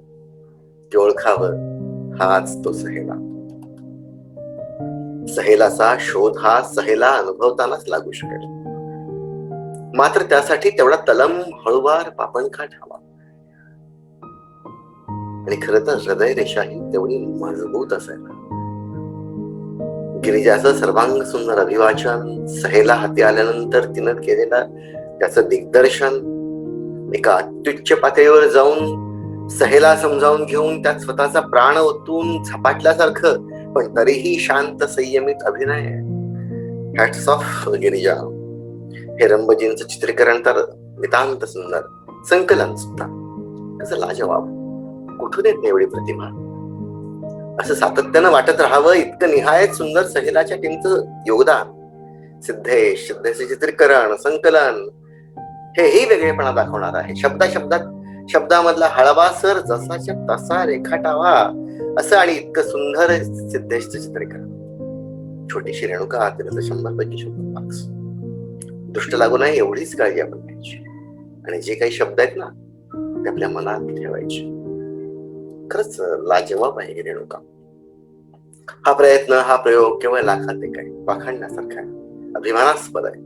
की ओळखावं हाच तो सहेला. सहेलाचा शोध हा सहेला अनुभवतानाच लागू शकेल, मात्र त्यासाठी तेवढा तलम, हळूवार, पापणखाट हवा. आणि खरं तर हृदय रेषाही तेवढी मजबूत असायला. गिरिजाचं सर्वांग सुंदर अभिवाचन, सहेला हाती आल्यानंतर तिनं केलेलं त्याचं दिग्दर्शन, एका अत्युच्च पातळीवर जाऊन सहेला समजावून घेऊन त्यात स्वतःचा प्राण ओतून झपाटल्यासारखं पण तरीही शांत संयमित अभिनय. Hats off Girija. हे रंबजींचं चित्रीकरण तर नितांत सुंदर, संकलन सुद्धा कसं लाजवाब. कुठून येत एवढी प्रतिभा? असं सातत्यानं वाटत राहावं इतकं निहायत सुंदर सहेलाच्या टीमचं योगदान. सिद्धेशचं चित्रीकरण, संकलन हेही वेगळेपणा दाखवणार आहे. शब्दामधला हळवा सर जसाच्या तसा रेखाटावा असं आणि इतकं सुंदर सिद्धेशचं चित्रीकरण. छोटीशी रेणुका, तिला 100 पैकी 100 मार्क्स. दुष्ट लागू नये एवढीच काळजी आपण घ्यायची, आणि जे काही शब्द आहेत ना ते आपल्या मनात ठेवायचे. खरंच लाजवाब आहे रेणुका. हा प्रयत्न, हा प्रयोग केवळ लाखात एक आहे, पाखडण्यासारखा आहे, अभिमानास्पद आहे.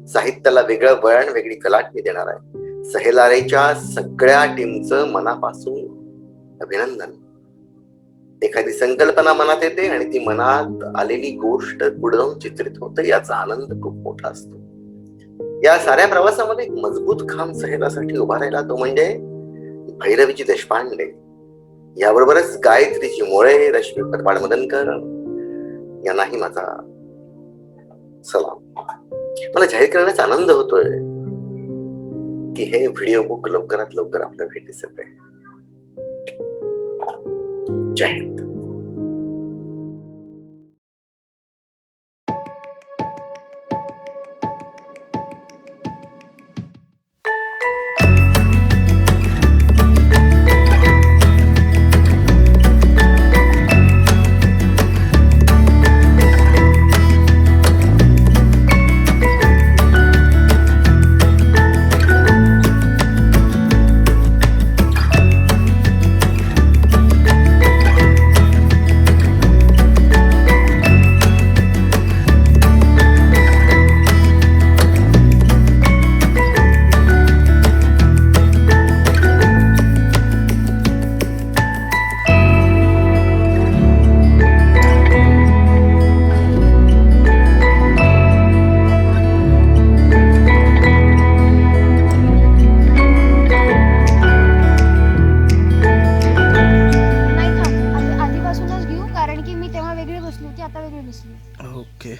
साहित्याला वेगळं वळण, वेगळी कलाटणी देणार आहे. सहेलारेच्या सगळ्या टीमचं मनापासून अभिनंदन. एखादी संकल्पना मनात येते आणि ती मनात आलेली गोष्ट पुढे जाऊन चित्रित होते, याचा आनंद खूप मोठा असतो. या साऱ्या प्रवासामध्ये एक मजबूत खांब सहेलासाठी उभा राहिला, तो म्हणजे भैरवीजी देशपांडे. याबरोबरच गायत्रीजी मोळे, रश्मी पटवाड मदनकर यांनाही माझा सलाम. मला जाहीर करण्याचा आनंद होतोय की हे व्हिडिओ बुक लवकरात लवकर आपल्या भेटीस येते. जय हिंद. कारण की मी तेव्हा वेगळी बसली होती, आता वेगळी बसली. ओके.